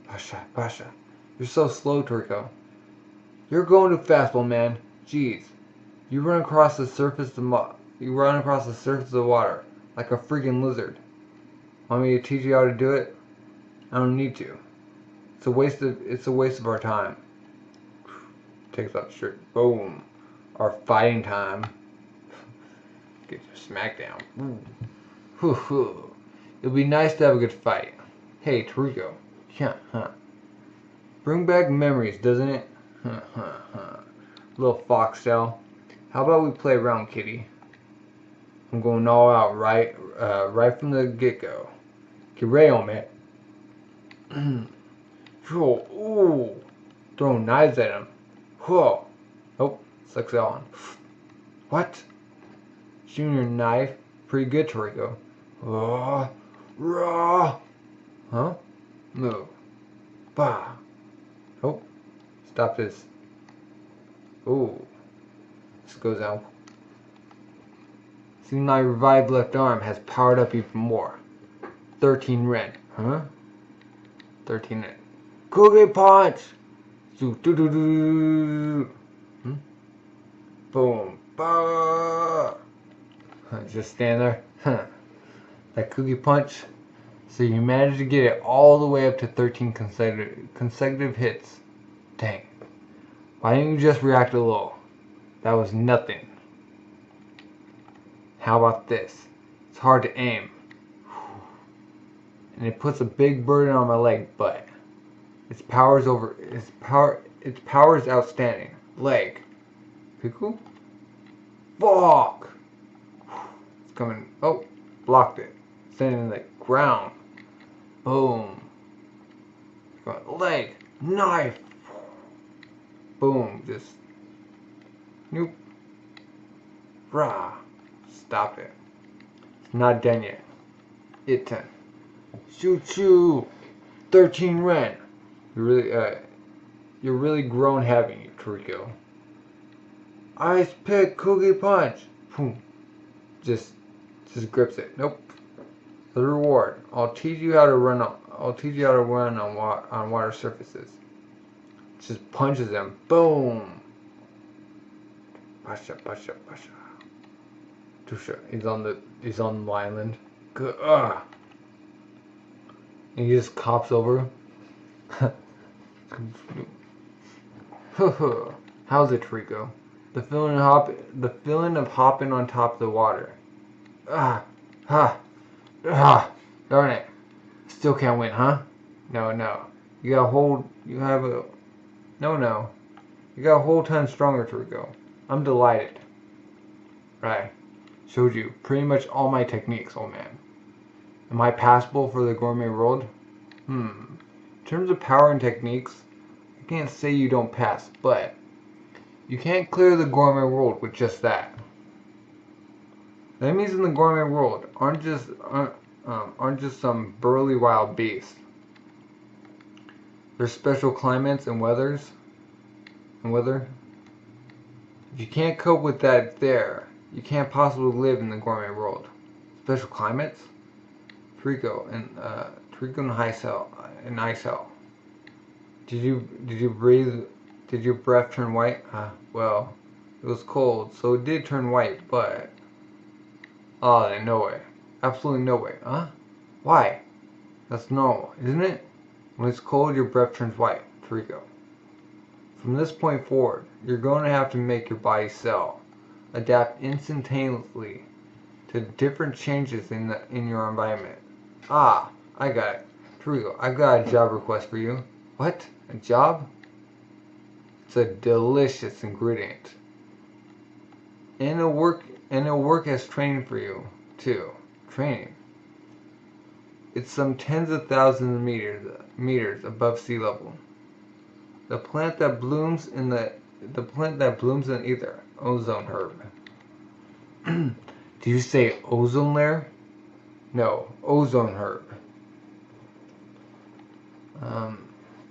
Pasha. You're so slow, Toriko. You're going too fast, old man. Jeez. You run across the surface of the water like a freaking lizard. Want me to teach you how to do it? I don't need to. It's a waste of our time. Takes off the shirt. Boom. Our fighting time. Get your smackdown. It'll be nice to have a good fight. Hey, Toriko. Bring back memories, doesn't it? Little foxtail. How about we play around, kitty? I'm going all out right from the get-go. Get ready on me. Ooh. Throwing knives at him. Whoa. Oh, sucks on. What? Shooting your knife? Pretty good, Toriko. Raw. Huh? Move. Bah. Oh. Stop this. Ooh. This goes out. See, my revived left arm has powered up even more. 13 red. Huh? 13 red. Cookie punch! Boom. Bah! Just stand there. That cookie punch. So you managed to get it all the way up to 13 consecutive hits. Dang. Why didn't you just react a little? That was nothing. How about this? It's hard to aim. And it puts a big burden on my leg, but its power is outstanding. Leg. Pickle? Fuck! It's coming. Oh, blocked it. Standing in the ground. Boom. Leg. Knife. Boom. Just. Nope. Rah. Stop it. It's not done yet. Itten. Choo-choo! 13 ren! You're really grown, haven't you, Toriko? Ice pick cookie punch! Boom. Just grips it. Nope. The reward. I'll teach you how to run on water surfaces. Just punches him. Boom! Pasha, pasha, pasha. Tusha. He's on the island. Good. And he just cops over. How's it, Toriko? The feeling of hopping on top of the water. Darn it. Still can't win, huh? No. You got a whole ton stronger, Toriko. I'm delighted. Right. Showed you pretty much all my techniques, old man. Am I passable for the gourmet world? In terms of power and techniques, I can't say you don't pass, but you can't clear the gourmet world with just that. The enemies in the gourmet world aren't just some burly wild beasts. There's special climates and weather. If you can't cope with that there, you can't possibly live in the gourmet world. Special climates? Toriko and ice hell. Did your breath turn white? Well, it was cold, so it did turn white, but then no way. Absolutely no way, huh? Why? That's normal, isn't it? When it's cold, your breath turns white, Toriko. From this point forward, you're going to have to make your body cell adapt instantaneously to different changes in your environment. I got it. Toriko, I've got a job request for you. What? A job? It's a delicious ingredient. And it'll work as training for you, too. Training. It's some tens of thousands of meters above sea level. The plant that blooms in the ether, ozone herb. Do you say ozone layer? No, ozone herb.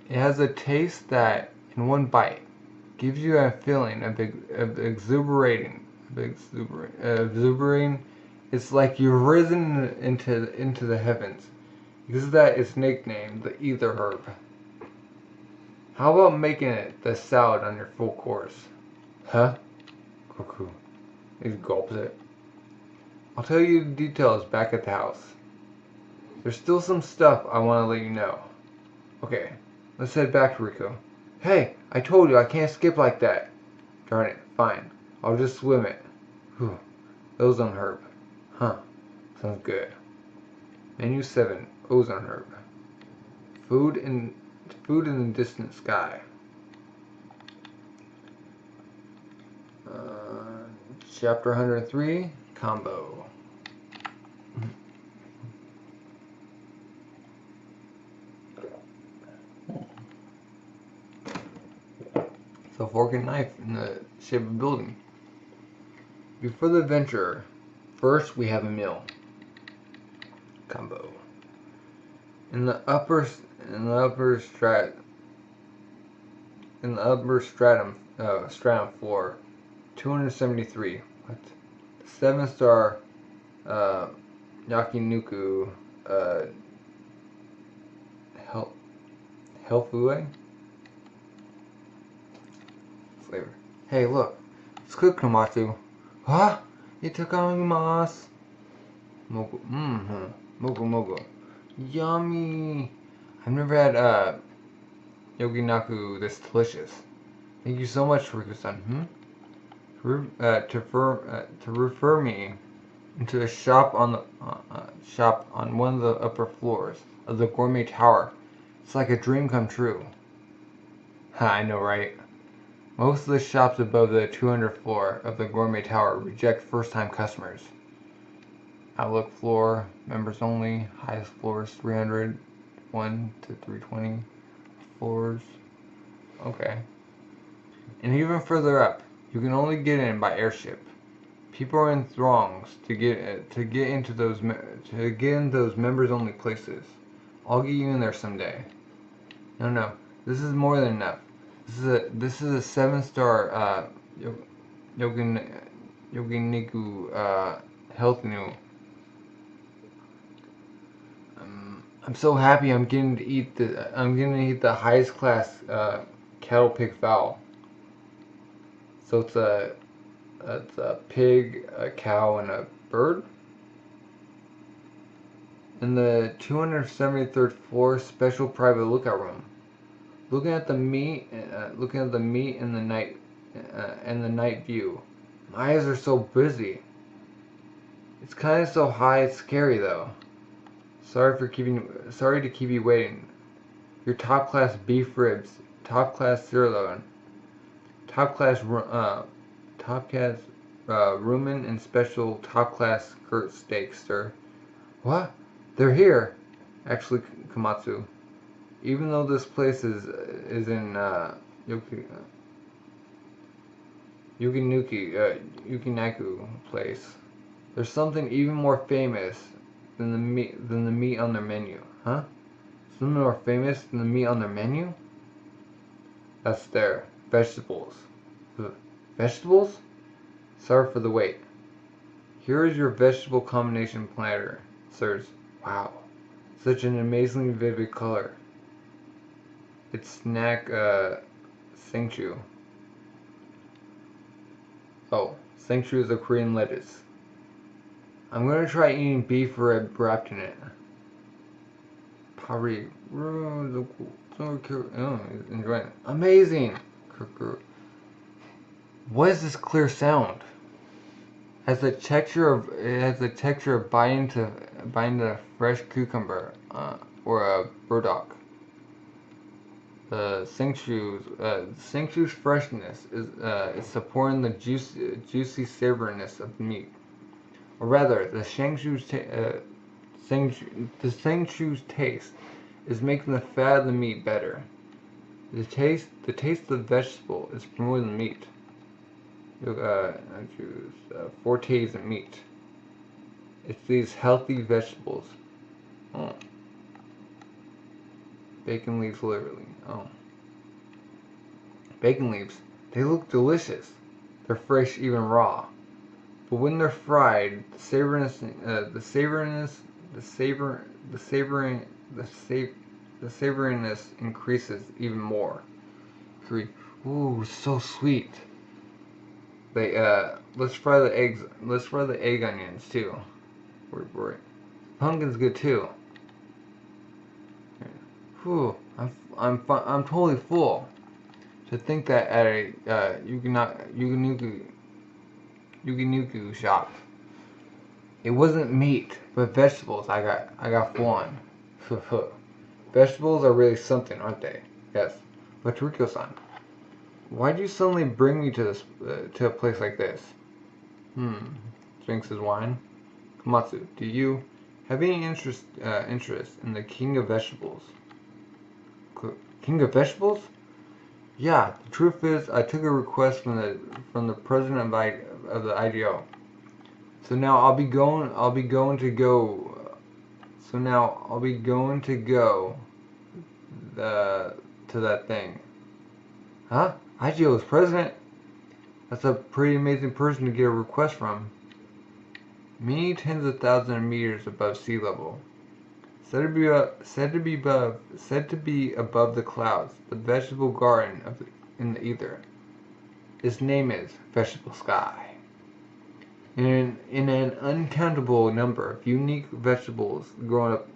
It has a taste that, in one bite, gives you a feeling of exuberating. It's like you've risen into the heavens. Because of that, it's nicknamed the ether herb. How about making it the salad on your full course? Huh? Goku. He gulps it. I'll tell you the details back at the house. There's still some stuff I want to let you know. Okay, let's head back to Rico. Hey, I told you I can't skip like that. Darn it, fine. I'll just swim it. Whew. Ozone herb. Huh. Sounds good. Menu 7. Ozone herb. Food in the distant sky. Chapter 103. Combo. So fork and knife in the shape of a building. Before the adventure, first we have a meal. Combo. In the upper stratum floor, 273. What? 7-star yakiniku Helfue flavor. Hey, look, it's cooked, Komatsu. Huh? Itadakimasu. Mogu. Mogu. Yummy. I've never had yoginaku this delicious. Thank you so much, Toriko-san. To refer me into a shop on one of the upper floors of the Gourmet Tower. It's like a dream come true. I know, right? Most of the shops above the 200th floor of the Gourmet Tower reject first-time customers. Outlook floor, members only. Highest floors 300, 1 to 320 floors. Okay. And even further up, you can only get in by airship. People are in throngs to get into those members only places. I'll get you in there someday. No, this is more than enough. This is a 7-star Yoginiku health new. I'm so happy I'm getting to eat the highest class cattle pig fowl. So it's a pig, a cow, and a bird. In the 273rd floor special private lookout room. Looking at the meat in the night and the night view. My eyes are so busy. It's kind of so high, it's scary though. Sorry to keep you waiting. Your top class beef ribs, top class sirloin, top class rumen, and special top class skirt steaks, sir. What? They're here. Actually, Komatsu. Even though this place is in Yukinaku place, there's something even more famous than the meat on their menu. Huh? Something more famous than the meat on their menu? That's their vegetables. Vegetables? Sorry for the wait. Here is your vegetable combination platter, sirs. Wow. Such an amazingly vivid color. It's snack Sengchu. Oh, Sengchu is a Korean lettuce. I'm gonna try eating beef rib wrapped in it. Pari. Enjoying it. Amazing! What is this clear sound? It has the texture of biting to a fresh cucumber or a burdock. The Sengchu's freshness is supporting the juicy savoriness of the meat. Or rather, the Sengchu's taste is making the fat of the meat better. The taste of the vegetable is promoting the meat. Fortes in meat. It's these healthy vegetables. Oh. Bacon leaves, literally. Oh. Bacon leaves. They look delicious. They're fresh, even raw. But when they're fried, the savoriness increases even more. Ooh, so sweet. Let's fry the eggs. Let's fry the egg onions too. Pumpkin's good too. Whew, I'm totally full. To think that at a Yuginiku shop, it wasn't meat, but vegetables. I got full on. Vegetables are really something, aren't they? Yes. But Toriko-san, why'd you suddenly bring me to a place like this? Drinks his wine. Komatsu, do you have any interest in the King of Vegetables? King of Vegetables? Yeah, the truth is, I took a request from the president of the IDO. So now I'll be going to go to that thing. Huh? IGO's president? That's a pretty amazing person to get a request from. Many tens of thousands of meters above sea level. Said to be above the clouds, the vegetable garden in the ether. Its name is Vegetable Sky. In an uncountable number of unique vegetables growing up,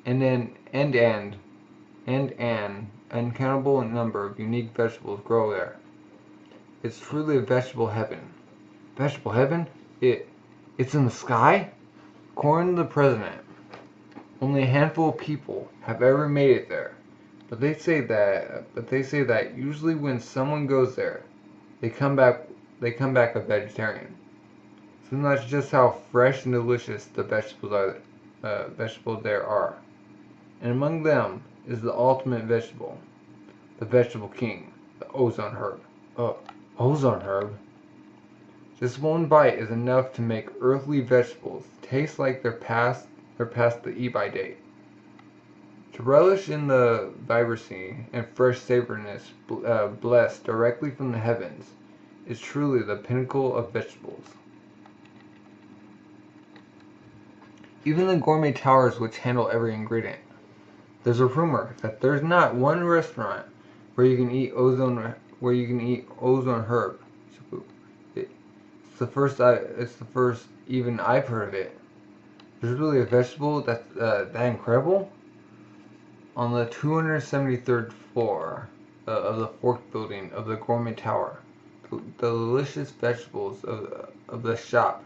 and an uncountable number of unique vegetables grow there. It's truly a vegetable heaven. Vegetable heaven? It's in the sky? According to the president, only a handful of people have ever made it there. But they say that usually when someone goes there, they come back a vegetarian. So that's just how fresh and delicious the vegetables there are. And among them is the ultimate vegetable, the vegetable king, the ozone herb. Ozone herb? This one bite is enough to make earthly vegetables taste like they're past the eat-by date. To relish in the vibrancy and fresh savoriness blessed directly from the heavens is truly the pinnacle of vegetables. Even the gourmet towers which handle every ingredient. There's a rumor that there's not one restaurant where you can eat ozone herb. It's the first even I've heard of it. There's really a vegetable that's that incredible? On the 273rd floor of the fourth building of the Gourmet Tower, the delicious vegetables of the shop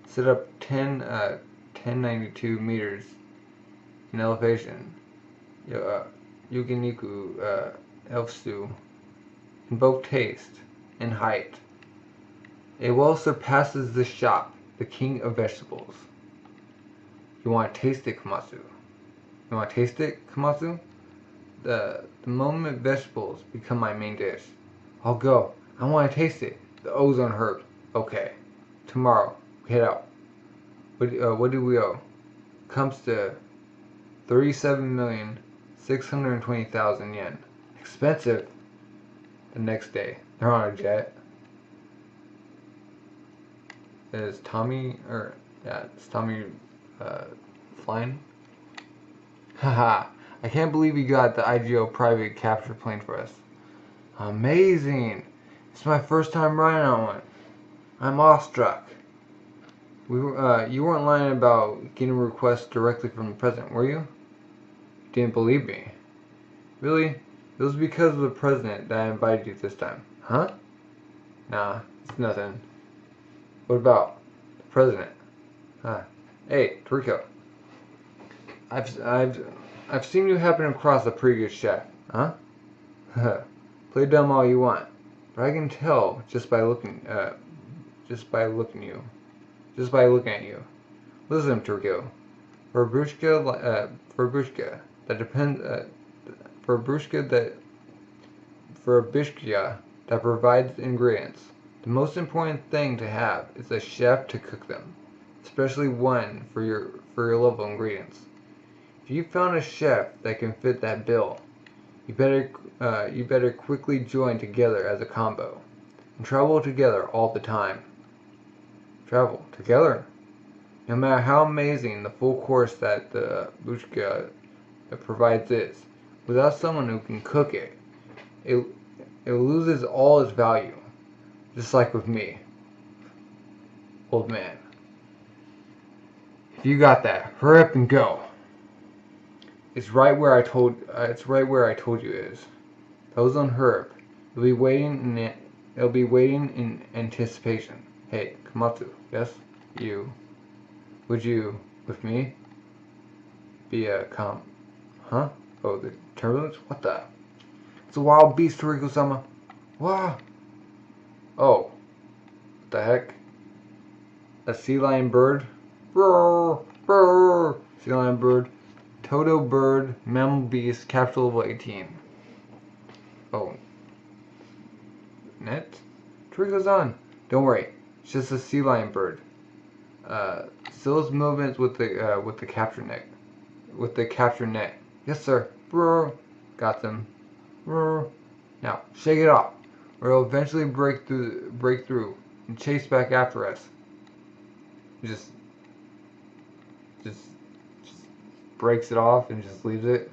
sit up 1092 meters in elevation. Yuginiku Elfstu in both taste and height. It well surpasses the shop, the king of vegetables. You want to taste it, Komatsu? You want to taste it, Komatsu? The moment vegetables become my main dish, I'll go. I want to taste it. The ozone herb. Okay. Tomorrow, we head out. What do we owe? Comes to 37,620,000 yen. Expensive. The next day, they're on a jet. Is Tommy flying? Haha, I can't believe he got the IGO private capture plane for us. Amazing! It's my first time riding on one. I'm awestruck. You weren't lying about getting requests directly from the president, were you? You didn't believe me. Really? It was because of the president that I invited you this time. Huh? Nah, it's nothing. What about the president? Hey, Toriko. I've seen you happen across a pretty good chef, huh? Play dumb all you want, but I can tell just by looking at you. Listen, Toriko. For a Bishoku-Ya that provides ingredients, the most important thing to have is a chef to cook them, especially one for your level ingredients. If you found a chef that can fit that bill, you better quickly join together as a combo and travel together all the time. Travel together? No matter how amazing the full course that the Bishoku-Ya provides is, without someone who can cook it, it loses all its value. Just like with me, old man. If you got that, hurry up and go. It's right where I told you it is. The ozone herb. It'll be waiting in anticipation. Hey, Komatsu. Yes, you. Would you, with me, be a Huh? Oh, the turbulence? What the? It's a wild beast, Toriko-sama. Wow. Oh. What the heck? A sea lion bird? Brrr, brrr. Sea lion bird. Toto bird, mammal beast, capture level 18. Oh. Net? Toriko-san. Don't worry. It's just a sea lion bird. Still his movements with the capture net. With the capture net. Yes, sir. Brrr. Got them. Brrr. Now, shake it off, or it'll eventually break through and chase back after us. Just breaks it off and just leaves it.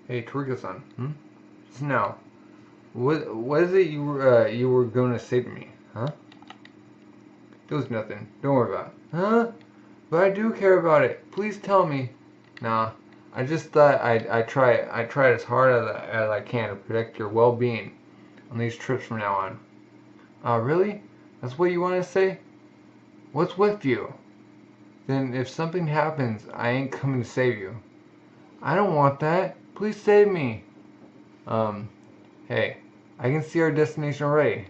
Hey, Toriko-san. Just now, what is it you were going to say to me, huh? It was nothing. Don't worry about it. Huh? But I do care about it. Please tell me. Nah. I just thought I'd try as hard as I can to protect your well-being on these trips from now on. Really? That's what you want to say? What's with you? Then if something happens, I ain't coming to save you. I don't want that. Please save me. Hey, I can see our destination already.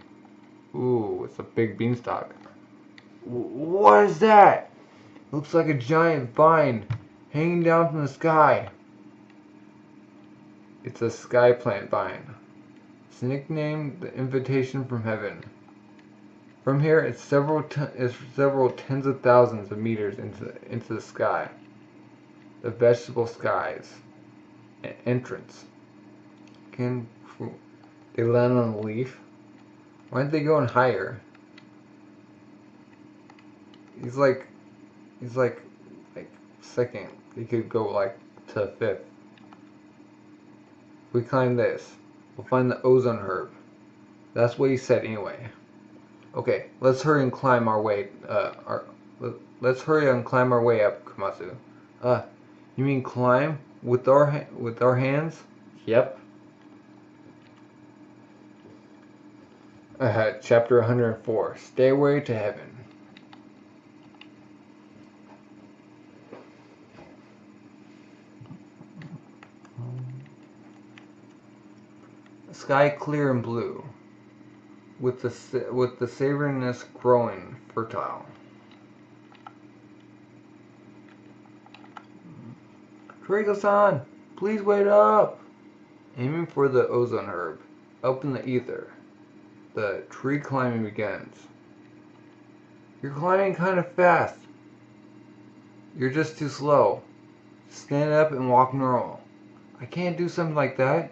Ooh, it's a big beanstalk. What is that? It looks like a giant vine hanging down from the sky. It's a sky plant vine. It's nicknamed the Invitation from Heaven. From here, it's several tens of thousands of meters into the sky. The vegetable skies. Entrance. They land on the leaf? Why aren't they going higher? He's like second. He could go like to fifth. We climb this. We'll find the ozone herb. That's what he said anyway. Okay, let's hurry and climb our way. Let's hurry and climb our way up, Komatsu. You mean climb with our hands? Yep. Chapter 104. Stairway to Heaven. Sky clear and blue, with the savoriness growing fertile. Toriko-san, please wait up! Aiming for the ozone herb, up in the ether. The tree climbing begins. You're climbing kind of fast. You're just too slow. Stand up and walk normal. I can't do something like that.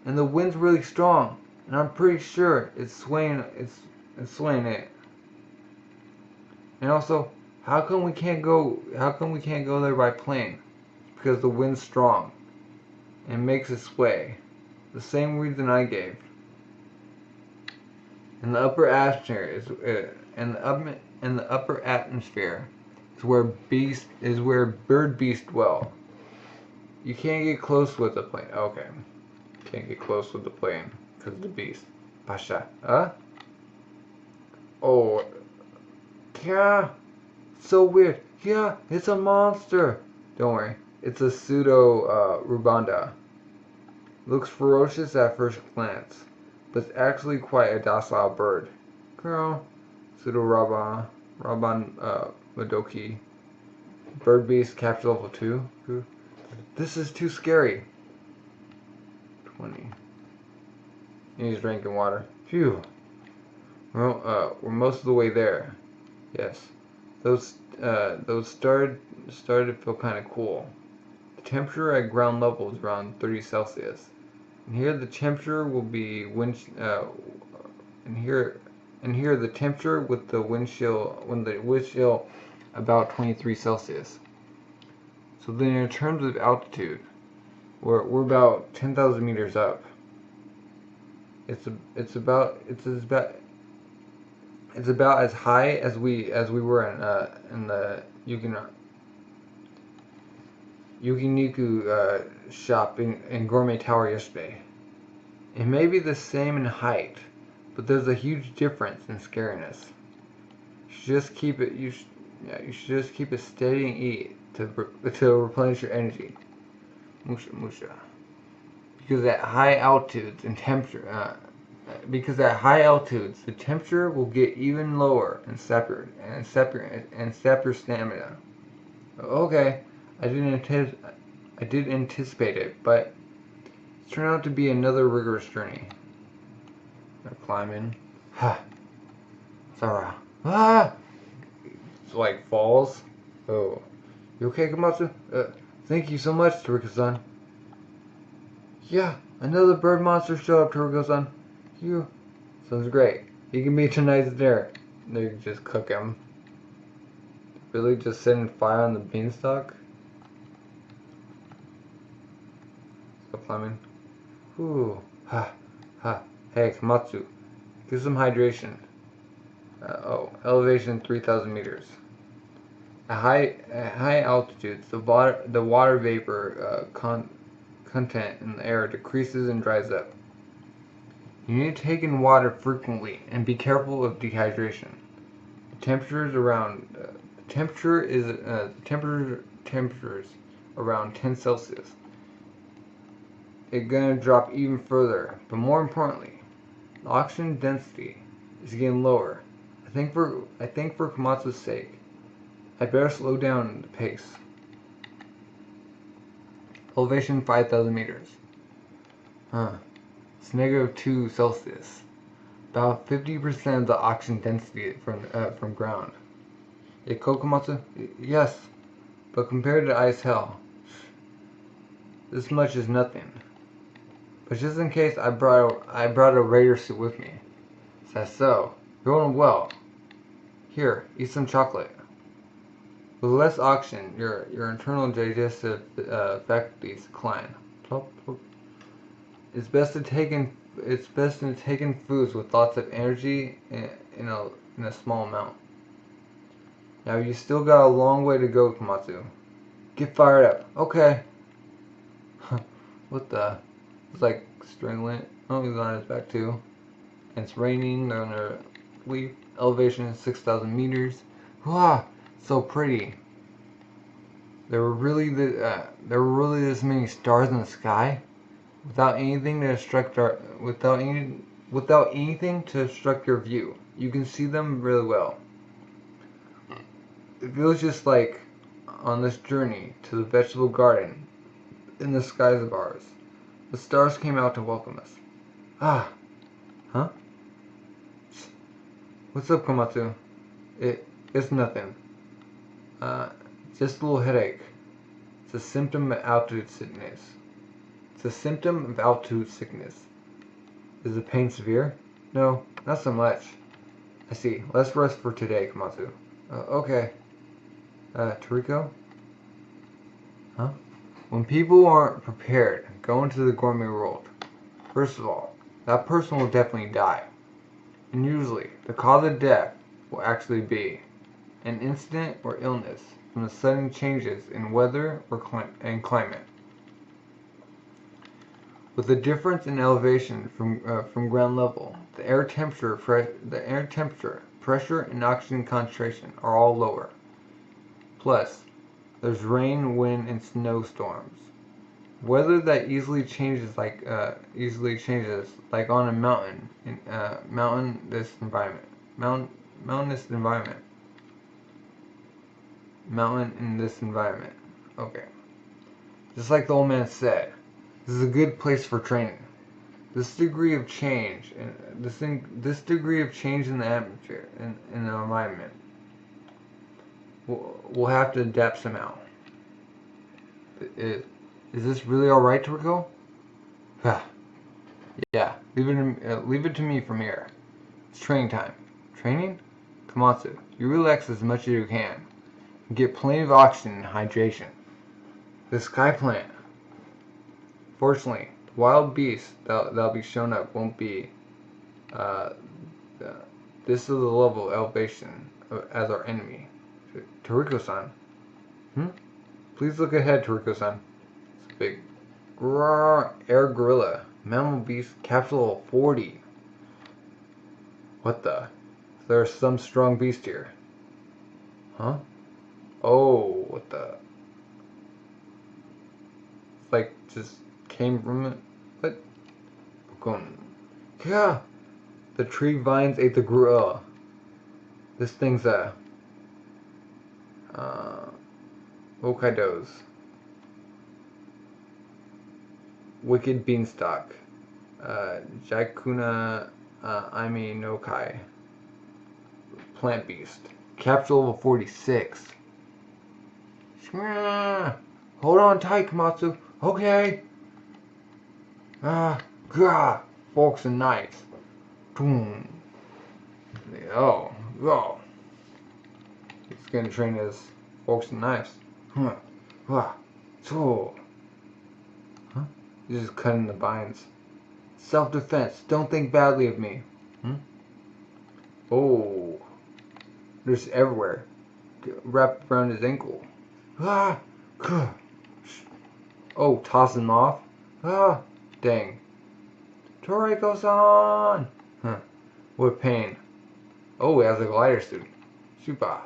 And the wind's really strong, and I'm pretty sure it's swaying it. And also, how come we can't go there by plane? It's because the wind's strong and makes it sway. The same reason I gave. In the upper atmosphere is where bird beasts dwell. You can't get close with the plane. Okay. Can't get close with the plane because of the beast. Pasha. Huh? Oh. Yeah. So weird. Yeah, it's a monster. Don't worry. It's a pseudo Rubanda. Looks ferocious at first glance, but it's actually quite a docile bird. Girl. Pseudo Raban Madoki. Bird beast capture level 2. This is too scary. 20. He's drinking water. Phew. Well, we're most of the way there. Yes. Those started to feel kind of cool. The temperature at ground level is around 30 Celsius. And here the temperature will be and here the temperature with the wind chill about 23 Celsius. So then in terms of altitude, we're about 10,000 meters up. It's about as high as we were in the Yukiniku shop in Gourmet Tower yesterday. It may be the same in height, but there's a huge difference in scariness. You should just keep it steady and eat to replenish your energy. Musha. Because at high altitudes the temperature will get even lower and sap your stamina. Okay, I did anticipate it, but it turned out to be another rigorous journey. They're climbing. Ha. Sarah. Ah. It's like falls. Oh. You okay, Komatsu? Thank you so much, Toriko-san. Yeah, another bird monster showed up, Toriko-san. Sounds great. He can be tonight's dinner. They can just cook him. Really just setting fire on the beanstalk? Still climbing. Ooh. Ha. Ha. Hey, Komatsu. Get some hydration. Elevation 3,000 meters. At high altitudes, the water vapor content in the air decreases and dries up. You need to take in water frequently and be careful of dehydration. Temperatures around 10 Celsius. It's gonna drop even further, but more importantly, the oxygen density is getting lower. I think for Komatsu's sake, I better slow down the pace. Elevation 5,000 meters. It's -2 Celsius. About 50% of the oxygen density from ground. Yeah, Komatsu? Yes, but compared to ice hell, this much is nothing. But just in case, I brought a raider suit with me. Is that so? You're doing well. Here, eat some chocolate. With less oxygen, your internal digestive faculties decline. Plop, plop. It's best to take in foods with lots of energy in a small amount. Now you still got a long way to go, Komatsu. Get fired up. Okay. What the? It's like strangling. Oh, he's on his back too. And it's raining. They're on their leaf. Elevation is 6,000 meters. Wow, so pretty. There were really this many stars in the sky, without anything to obstruct your view. You can see them really well. It feels just like on this journey to the vegetable garden in the skies of ours. The stars came out to welcome us. Ah, huh? What's up, Komatsu? It's nothing. Just a little headache. It's a symptom of altitude sickness. Is the pain severe? No, not so much. I see. Let's rest for today, Komatsu. Okay. Toriko? Huh? When people aren't prepared, go into the gourmet world. First of all, that person will definitely die. And usually, the cause of death will actually be an incident or illness from the sudden changes in weather and climate. With the difference in elevation from ground level, the air temperature, pressure, and oxygen concentration are all lower. Plus, there's rain, wind, and snowstorms. Weather that easily changes like on a mountain in mountainous environment. Mountain in this environment. Okay. Just like the old man said, this is a good place for training. This degree of change in the atmosphere in the environment, we'll have to adapt somehow. Is this really all right, Toriko? Yeah, leave it to me from here. It's training time. Training? Komatsu, you relax as much as you can. Get plenty of oxygen and hydration. The sky plant. Fortunately, the wild beasts that'll be shown up won't be. This is the level of elevation as our enemy. Toriko-san. Please look ahead, Toriko-san. It's a big air gorilla. Mammal beast capsule 40. What the? There's some strong beast here. Huh? Oh, what the? It's like just came from it. What? Yeah. The tree vines ate the gorilla. This thing's Hokkaido's wicked beanstalk. Jakuna Aimi no Kai. Plant beast. Capsule level 46. Hold on tight, Komatsu. Okay. Forks and knives. Boom. Oh. He's gonna train his forks and knives. He's just cutting the vines. Self-defense. Don't think badly of me. Oh. There's everywhere. Wrapped around his ankle. Oh, toss him off. Dang. Toriko-san! What pain. Oh, he has a glider suit. Shuba.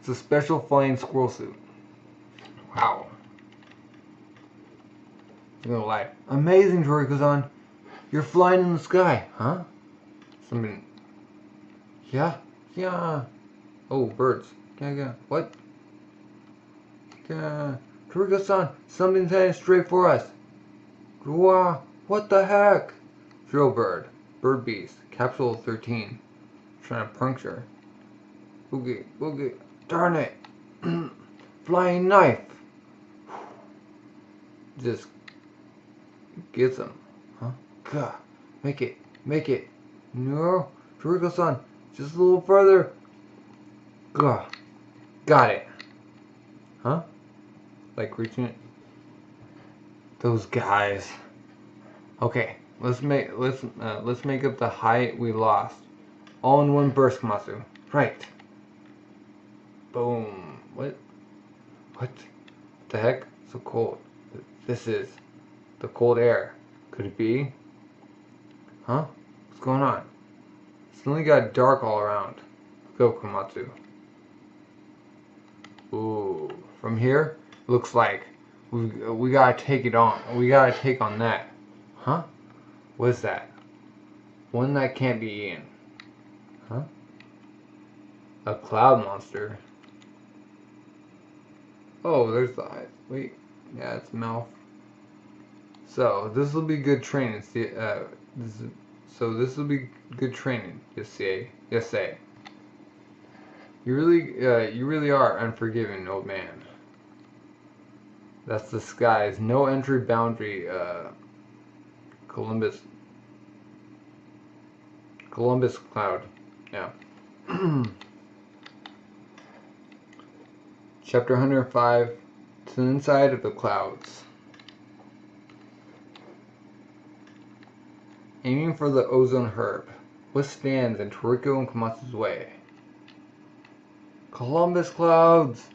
It's a special flying squirrel suit. Wow. I'm gonna lie. Amazing, Toriko-san. You're flying in the sky, huh? Something. Yeah. Oh, birds. Yeah. What? Yeah. Toriko-san, something's heading straight for us. Wow. What the heck? Drillbird, Bird Beast, Capsule 13. Trying to puncture. Boogie, boogie, darn it! Flying knife! Just gets him. Huh? Gah. Make it. No! Toriko-san, just a little further. Gah. Got it. Huh? Like reaching it. Those guys. Okay, let's make up the height we lost. All in one burst, Komatsu. Right. Boom. What? What the heck? So cold. This is the cold air. Could it be? Huh? What's going on? Suddenly got dark all around. Go, Komatsu. Ooh. From here, looks like we gotta take it on. We gotta take on that. Huh? What is that? One that can't be eaten. Huh? A cloud monster. Oh, there's the eyes. Wait. Yeah, it's mouth. So this will be good training. See, this will be good training. Yes, say. You really are unforgiving, old man. That's the skies. No entry boundary. Columbus Cloud. Yeah. Chapter 105. To the inside of the clouds. Aiming for the ozone herb. What stands in Toriko and Komatsu's way? Columbus clouds!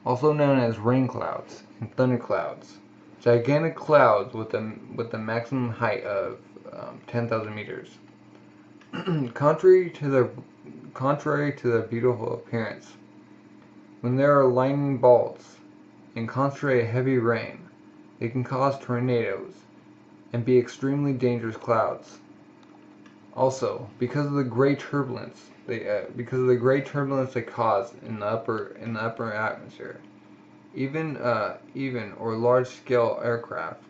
Also known as rain clouds and thunder clouds. Gigantic clouds with a maximum height of 10,000 meters. Contrary to their beautiful appearance, when there are lightning bolts and concentrated heavy rain, they can cause tornadoes and be extremely dangerous clouds. Also, because of the great turbulence they cause in the upper atmosphere, even or large-scale aircraft,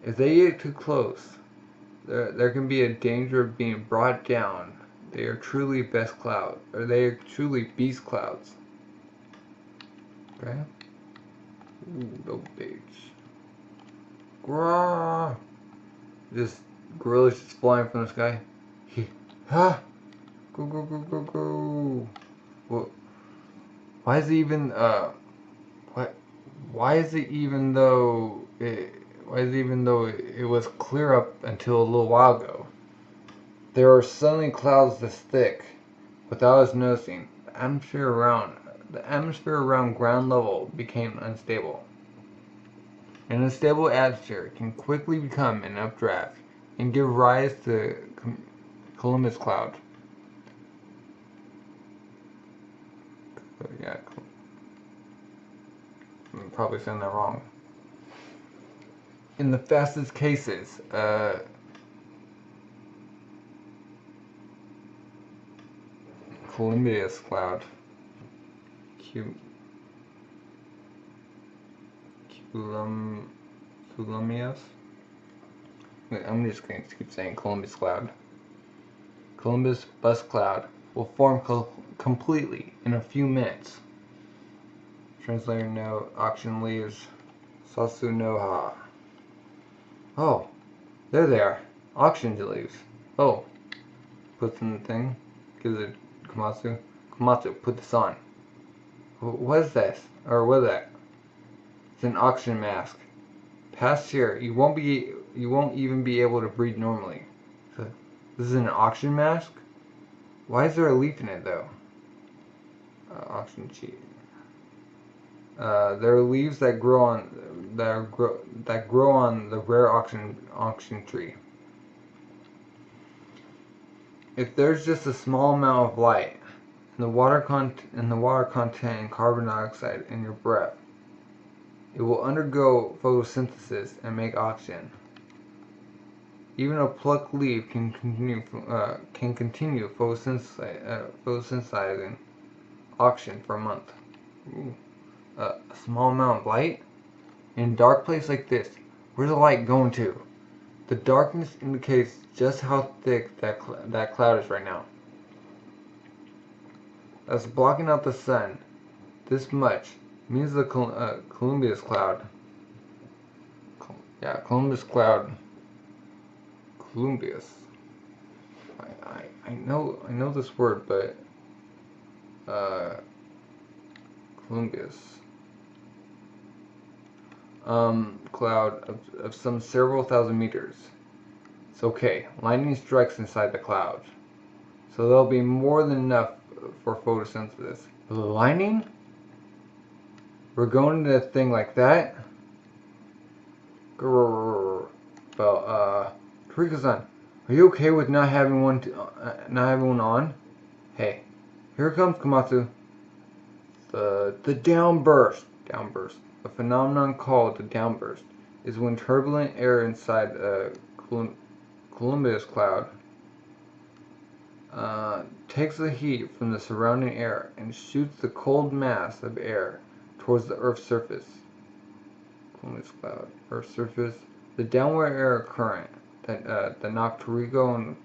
if they get too close, there can be a danger of being brought down. They are truly beast clouds. Okay. Ooh, those babes. Grah! Just gorillas just flying from the sky. Ha! Go. Well, why is it even why is it even though it was clear up until a little while ago? There are suddenly clouds this thick without us noticing. The atmosphere around ground level became unstable. An unstable atmosphere can quickly become an updraft and give rise to Columbus cloud. Yeah, I'm probably saying that wrong. In the fastest cases, Columbus cloud. Columbus? Wait, I'm just going to keep saying Columbus cloud. Columbus bus cloud will form completely in a few minutes. Translator no, auction leaves. Sasu no ha. Oh, there they are. Auction leaves. Oh. Puts in the thing. Gives it Komatsu. Komatsu, put this on. What is this? Or what is that? It's an auction mask. Past here, you won't even be able to breathe normally. So, this is an auction mask? Why is there a leaf in it though? Auction sheet. There are leaves that grow on the rare auction tree. If there's just a small amount of light and the water content and carbon dioxide in your breath, it will undergo photosynthesis and make oxygen. Even a plucked leaf can continue photosynthesizing oxygen for a month. Ooh. A small amount of light? In a dark place like this, where's the light going to? The darkness indicates just how thick that cloud is right now. That's blocking out the sun. This much means the Columbus cloud. Yeah, Columbus cloud. Columbus. I know this word, but Columbus. Cloud of some several thousand meters. It's okay. Lightning strikes inside the cloud, so there'll be more than enough for photosynthesis. The lightning? We're going to a thing like that? Grrr. Well, Toriko-san, are you okay with not having one on? Hey, here comes Komatsu. The downburst. A phenomenon called the downburst is when turbulent air inside a Columbus cloud takes the heat from the surrounding air and shoots the cold mass of air towards the Earth's surface. Columbus cloud, Earth's surface. The downward air current that knocked Toriko and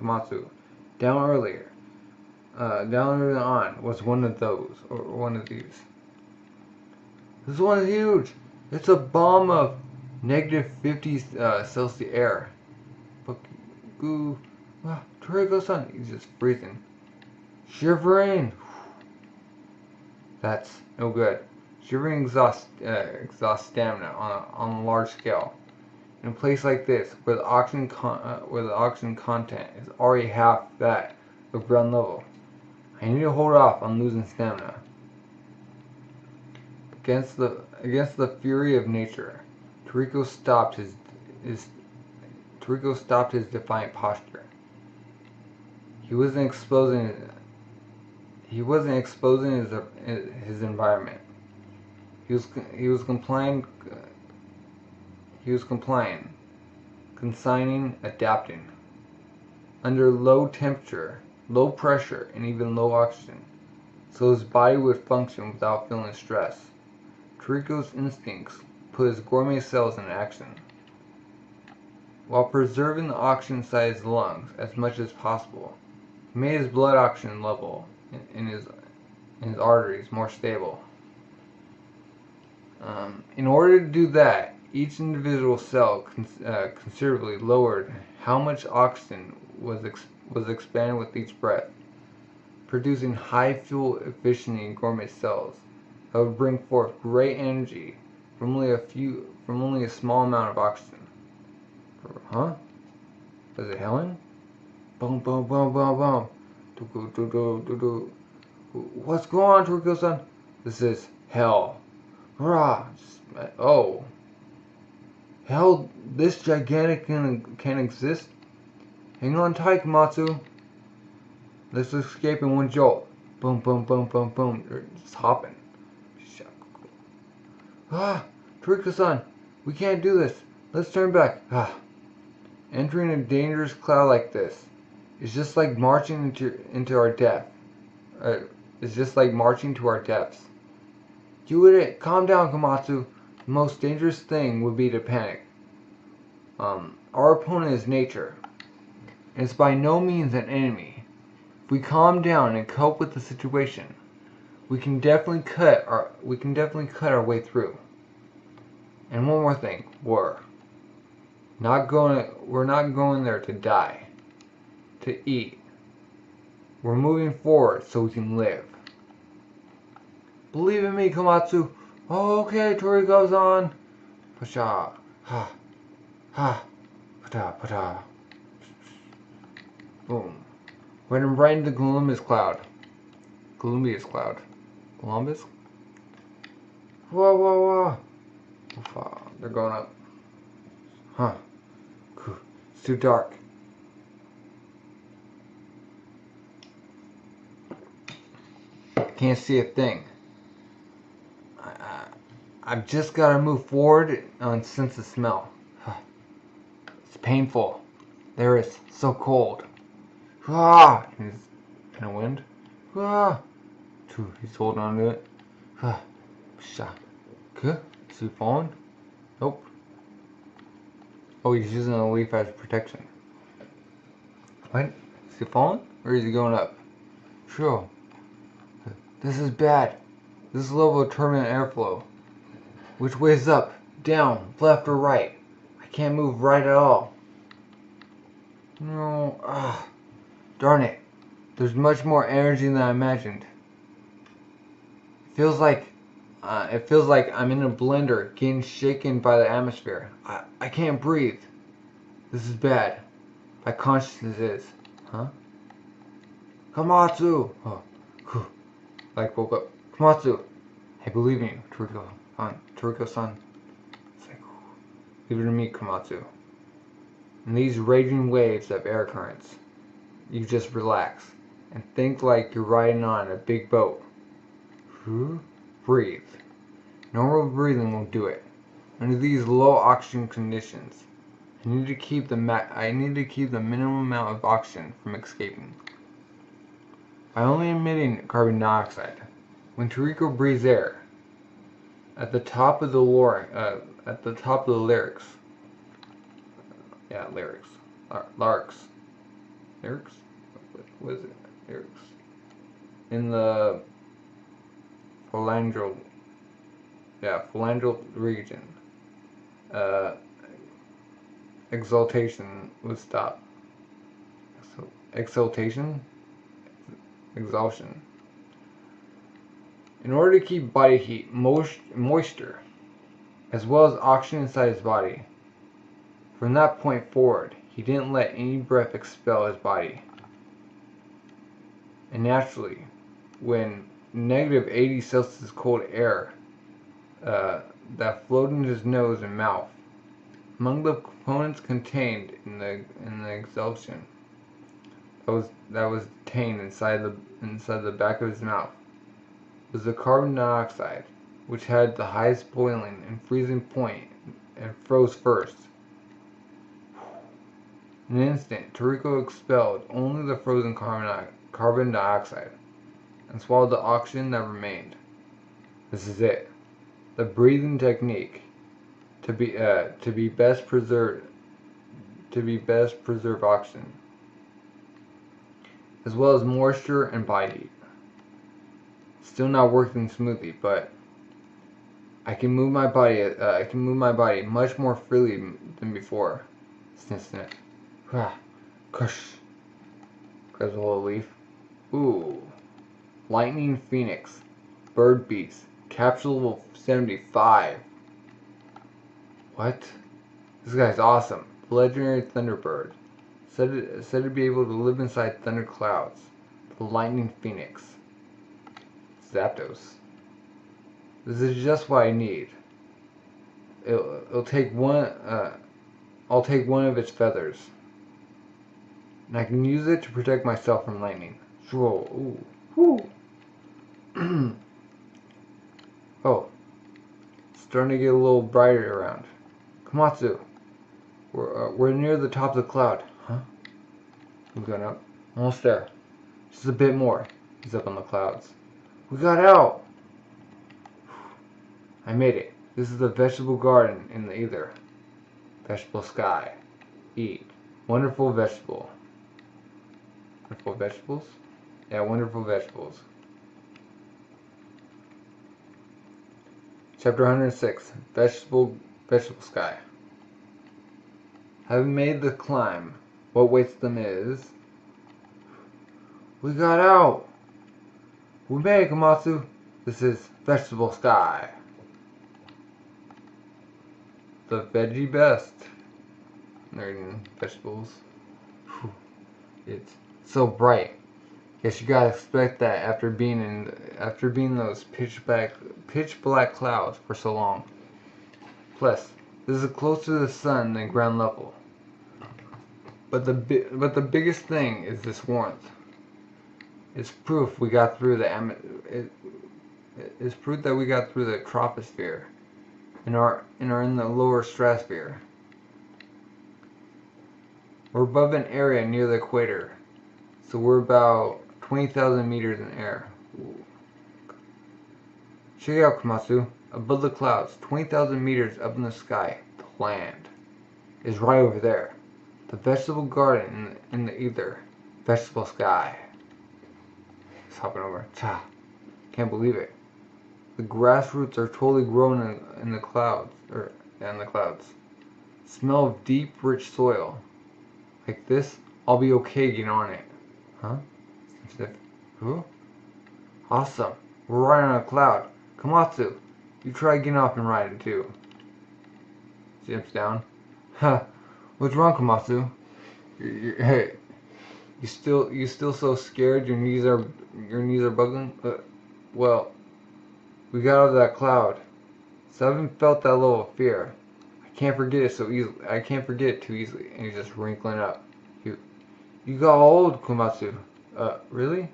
Komatsu down earlier. Down early on was one of those, or one of these. This one is huge. It's a bomb of -50 Celsius air. But Toriko-san, he's just freezing, shivering. That's no good. Shivering exhausts stamina on a large scale. In a place like this, where the oxygen content is already half that of ground level, I need to hold off on losing stamina. Against the fury of nature, Toriko stopped his defiant posture. He wasn't exposing his environment. He was complying, consigning, adapting. Under low temperature, low pressure, and even low oxygen, so his body would function without feeling stress. Toriko's instincts put his gourmet cells in action, while preserving the oxygen inside his lungs as much as possible. He made his blood oxygen level in his arteries more stable. In order to do that, each individual cell considerably lowered how much oxygen was expanded with each breath, producing high fuel efficiency gourmet cells that would bring forth great energy from only a small amount of oxygen. Huh? Was it Helen? Boom, boom, boom, boom, boom. Do. What's going on, Toriko-san? This is hell. Rah! Oh. Hell, this gigantic can exist? Hang on tight, Komatsu. Let's escape in one jolt. Boom, boom, boom, boom, boom. They're just hopping. Toriko-san, we can't do this. Let's turn back. Entering a dangerous cloud like this is just like marching into our death. It's just like marching to our depths. You idiot! Calm down, Komatsu. The most dangerous thing would be to panic. Our opponent is nature, and it's by no means an enemy. If we calm down and cope with the situation, we can definitely cut our way through. And one more thing, we're not going there to die, to eat. We're moving forward so we can live. Believe in me, Komatsu. Oh, okay, Toriko's on. Pasha. Ha. Pata. Boom. Went right into the Columbus cloud. Columbus? Whoa. They're going up. Huh. It's too dark. Can't see a thing. I've just got to move forward and sense the smell. It's painful. There it's so cold. He's in a wind. He's holding on to it. Is he falling? Nope. Oh, he's using a leaf as protection. What? Is he falling? Or is he going up? Sure. This is bad. This is level of turbulent airflow. Which way is up? Down? Left or right? I can't move right at all. No. Darn it. There's much more energy than I imagined. It feels like I'm in a blender getting shaken by the atmosphere. I can't breathe. This is bad. My consciousness is. Huh? Komatsu! Oh, whew. Like woke up. Komatsu! I believe in you, Toriko-san. Toriko-san. It's like, leave it to me, Komatsu. In these raging waves of air currents, you just relax and think like you're riding on a big boat. Breathe. Normal breathing won't do it. Under these low oxygen conditions, I need to keep the minimum amount of oxygen from escaping. By only emitting carbon dioxide, when Toriko breathes air, at the top of the lyrics, what is it? Lyrics. In the phalangeal region, exaltation would stop. Exaltation? Exhaustion. In order to keep body heat, moisture, as well as oxygen inside his body, from that point forward, he didn't let any breath expel his body. And naturally, when negative 80 Celsius cold air that flowed into his nose and mouth, among the components contained in the exhalation that was detained inside the back of his mouth was the carbon dioxide, which had the highest boiling and freezing point and froze first. In an instant, Toriko expelled only the frozen carbon dioxide and swallowed the oxygen that remained. This is it. The breathing technique to best preserve oxygen, as well as moisture and body heat. Still not working smoothly, but I can move my body much more freely than before. Sniff, sniff. Kush. Grabs a whole leaf. Ooh. Lightning Phoenix. Bird Beast. Capsule level 75. What? This guy's awesome. The legendary Thunderbird. Said to be able to live inside thunder clouds. The Lightning Phoenix. Zapdos. This is just what I need. I'll take one of its feathers, and I can use it to protect myself from lightning. Sure. Ooh. Whoo. Oh, it's starting to get a little brighter around. Komatsu, we're near the top of the cloud. Huh? Who's going up? Almost there. Just a bit more. He's up on the clouds. We got out! I made it. This is the vegetable garden in the ether. Vegetable Sky. Eat. Wonderful vegetable. Wonderful vegetables? Yeah, wonderful vegetables. Chapter 106. Vegetable Sky. Having made the climb, what waits them is... We got out! We made it, Komatsu. This is Vegetable Sky. The veggie best. Nerding vegetables. Whew. It's so bright. Guess you gotta expect that after being those pitch black clouds for so long. Plus, this is closer to the sun than ground level. But the biggest thing is this warmth. It's proof we got through it's proof that we got through the troposphere and are in the lower stratosphere. We're above an area near the equator, so we're about 20,000 meters in air. Ooh. Check it out, Komatsu. above the clouds, 20,000 meters up in the sky, the land is right over there. The vegetable garden in the ether. Vegetable sky. It's hopping over. Cha. Can't believe it. The grass roots are totally grown in the clouds. In the clouds. Smell of deep, rich soil. Like this, I'll be okay getting on it. Huh? Who? Awesome. We're riding on a cloud. Komatsu, you try getting off and riding too. Jumps down. Ha. What's wrong, Komatsu? Hey, you still so scared? Your knees are bugging? Well, we got out of that cloud, so I haven't felt that level of fear. I can't forget it so easily. I can't forget it too easily. And he's just wrinkling up. You got old, Komatsu. Really?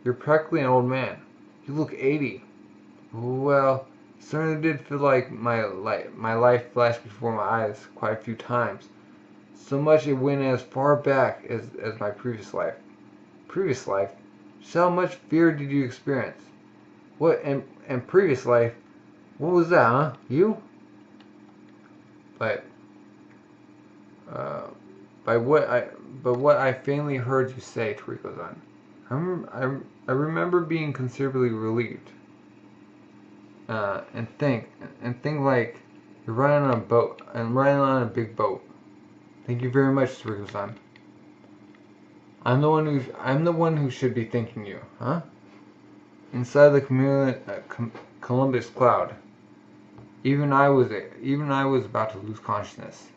You're practically an old man. You look 80. Well, it certainly did feel like my life flashed before my eyes quite a few times. So much it went as far back as my previous life. Previous life? So how much fear did you experience? What in previous life? What was that, huh? You? But what I faintly heard you say, Toriko-san. I remember being considerably relieved. And think like you're riding on a boat and riding on a big boat. Thank you very much, Toriko-san. I'm the one who should be thanking you, huh? Inside the Columbus cloud, even I was about to lose consciousness.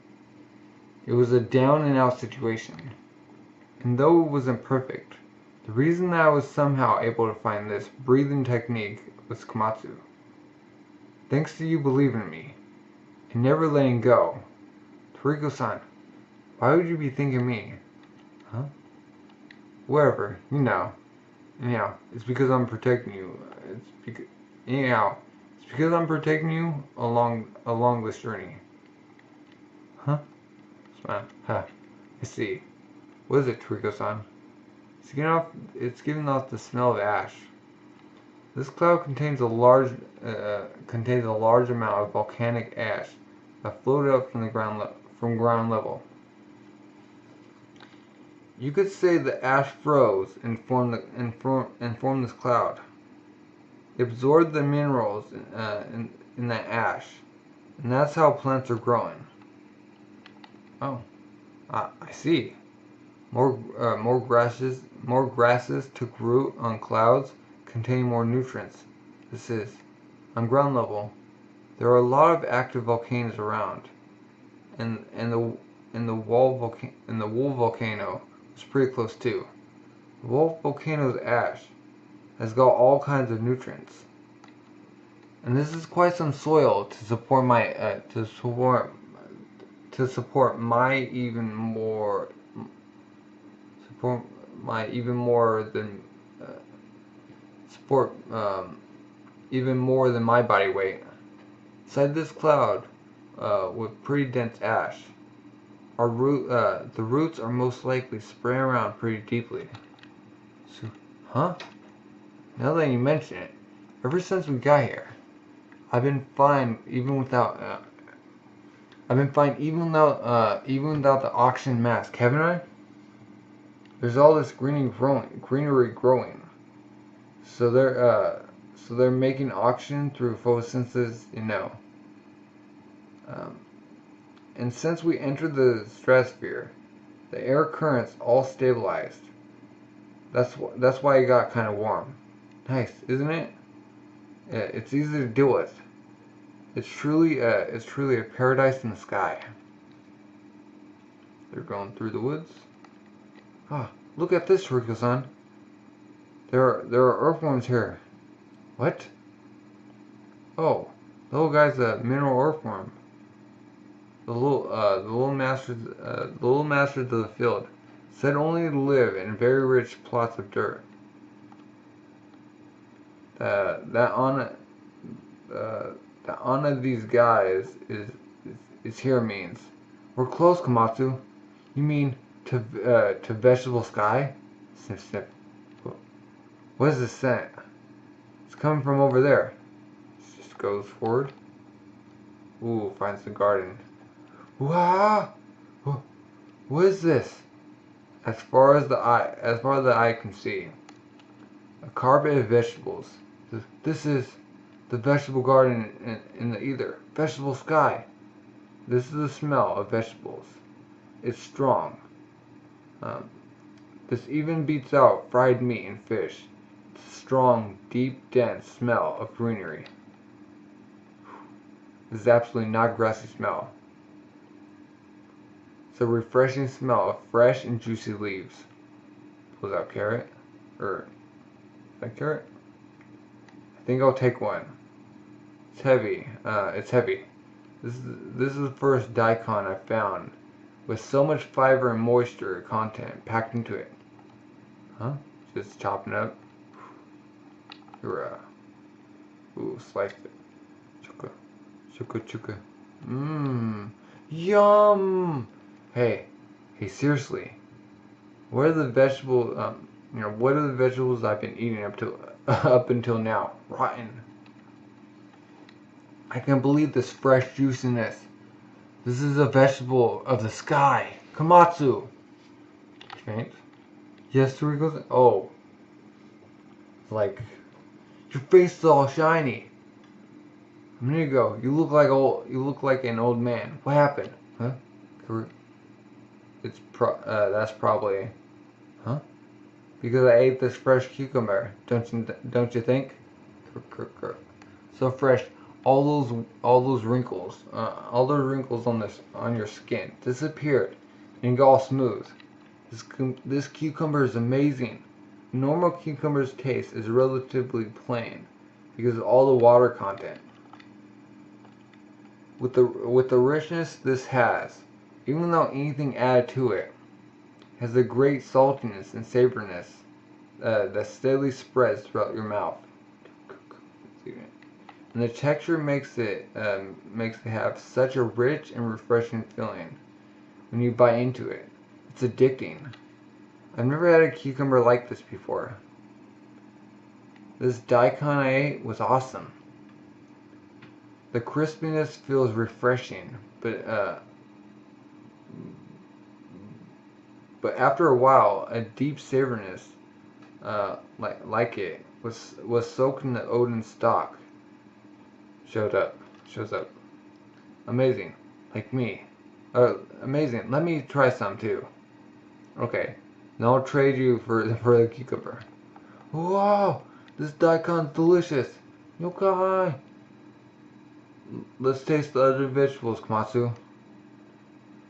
It was a down and out situation, and though it wasn't perfect, the reason that I was somehow able to find this breathing technique was Komatsu. Thanks to you believing in me and never letting go, Toriko-san. Why would you be thinking me? Huh? Whatever, you know. Anyhow, it's because I'm protecting you. It's because I'm protecting you along this journey. Huh? Smile. Huh. I see. What is it, Toriko-san? It's giving off the smell of ash. This cloud contains a large amount of volcanic ash that floated up from ground level. You could say the ash froze and formed this cloud. It absorbed the minerals in that ash, and that's how plants are growing. Oh, I see. More grasses took root on clouds containing more nutrients. This is, on ground level, there are a lot of active volcanoes around, and the Wolf volcano was pretty close too. The Wolf volcano's ash has got all kinds of nutrients, and this is quite some soil to support even more than my body weight. Inside this cloud, with pretty dense ash, the roots are most likely spraying around pretty deeply. So, huh? Now that you mention it, ever since we got here, I've been fine even without the oxygen mask, haven't I? There's all this greenery growing. So they're making oxygen through photosynthesis, you know. And since we entered the stratosphere, the air currents all stabilized. That's why it got kind of warm. Nice, isn't it? It's easy to deal with. It's truly a paradise in the sky. They're going through the woods. Ah, look at this, Toriko-san. There are earthworms here. What? Oh, the little guy's a mineral earthworm. The little masters of the field said only to live in very rich plots of dirt. That on these guys is here means we're close, Komatsu. You mean to Vegetable Sky? Sniff, sniff. What is this scent? It's coming from over there. It's just Just goes forward. Ooh, finds the garden. Wow! What is this? As far as the eye can see, a carpet of vegetables. This is the vegetable garden in the ether. Vegetable sky. This is the smell of vegetables. It's strong. This even beats out fried meat and fish. It's a strong, deep, dense smell of greenery. This is absolutely not grassy smell. It's a refreshing smell of fresh and juicy leaves. Pulls out carrot. Is that carrot? I think I'll take one. It's heavy. This is the first daikon I've found with so much fiber and moisture content packed into it. Huh? Just chopping up. Ooh, sliced it. Chuka. Mmm. Yum! Hey, seriously. What are the vegetables, what are the vegetables I've been eating up until now? Rotten. I can't believe this fresh juiciness. This is a vegetable of the sky. Komatsu. Faint. Yes, Toriko. Oh. Like, your face is all shiny. A minute ago, you look like an old man. What happened? Huh? That's probably, huh? Because I ate this fresh cucumber. Don't you think? So fresh. All those wrinkles on your skin disappeared and got all smooth. This cucumber is amazing. Normal cucumber's taste is relatively plain because of all the water content. With the richness this has, even without anything added to it, has a great saltiness and savoriness that steadily spreads throughout your mouth. And the texture makes it have such a rich and refreshing feeling when you bite into it. It's addicting. I've never had a cucumber like this before. This daikon I ate was awesome. The crispiness feels refreshing, but after a while, a deep savoriness, like it was soaked in the Odin stock. Shows up. Amazing, like me. Amazing. Let me try some too. Okay, then I'll trade you for the cucumber. Wow, this daikon's delicious. Yokai. Let's taste the other vegetables, Komatsu.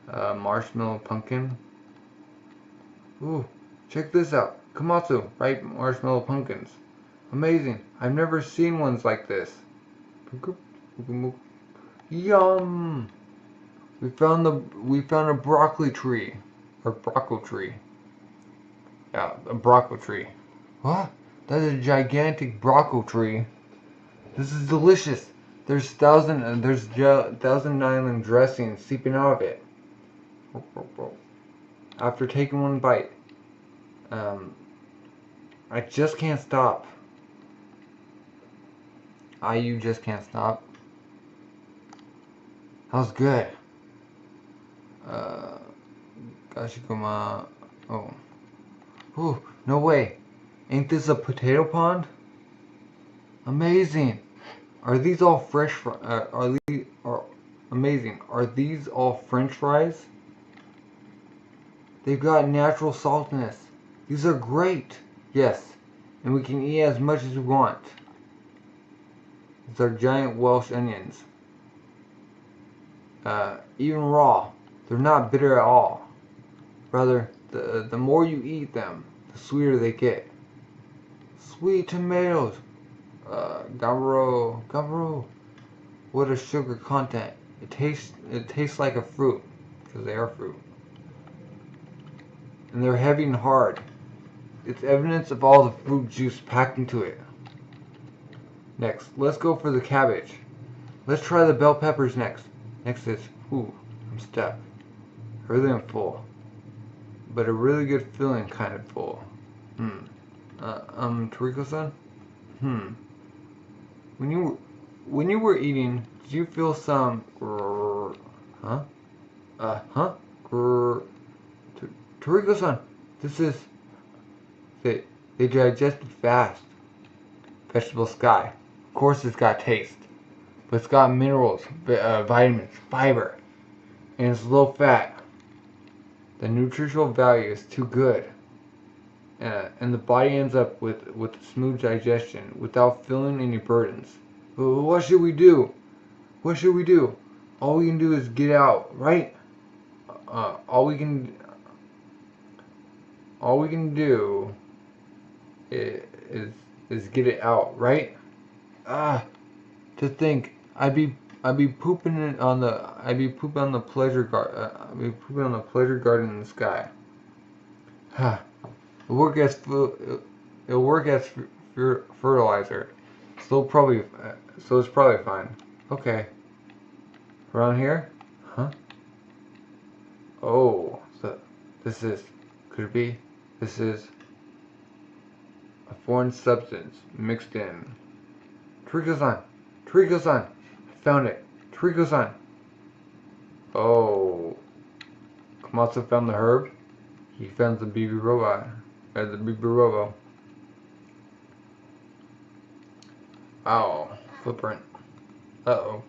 Marshmallow pumpkin. Ooh, check this out. Komatsu, ripe marshmallow pumpkins. Amazing. I've never seen ones like this. Yum! We found a broccoli tree. Or broccoli tree. Yeah, a broccoli tree. What? That's a gigantic broccoli tree. This is delicious. There's Thousand Island dressing seeping out of it. After taking one bite, I just can't stop. You just can't stop. That was good. Gashikuma. Oh. Ooh, no way. Ain't this a potato pond? Amazing. Are these all fresh? Amazing. Are these all French fries? They've got natural saltiness. These are great. Yes, and we can eat as much as we want. These are giant Welsh onions. Even raw, they're not bitter at all. Rather, the more you eat them, the sweeter they get. Sweet tomatoes. Gabro. What a sugar content. It tastes like a fruit, because they are fruit. And they're heavy and hard. It's evidence of all the fruit juice packed into it. Next, let's go for the cabbage. Let's try the bell peppers next. Next is, I'm stuck. I really am full. But a really good feeling kind of full. Toriko-san? When when you were eating, did you feel some huh? Huh? Toriko-san, this is they digested fast. Vegetable Sky. Of course it's got taste, but it's got minerals, vitamins, fiber, and it's low fat. The nutritional value is too good. And the body ends up with smooth digestion without feeling any burdens. What should we do? What should we do? All we can do is get out, right? All we can do is get it out, right? To think, I'd be pooping on the pleasure garden in the sky. It'll work as fertilizer, so it's probably fine. Okay. Around here? Huh? Oh, so could it be? This is a foreign substance mixed in. Toriko-san! Toriko-san! I found it! Toriko-san! Oh. Komatsu found the herb. He found the baby robot. The baby robo. Oh. Footprint. Uh-oh.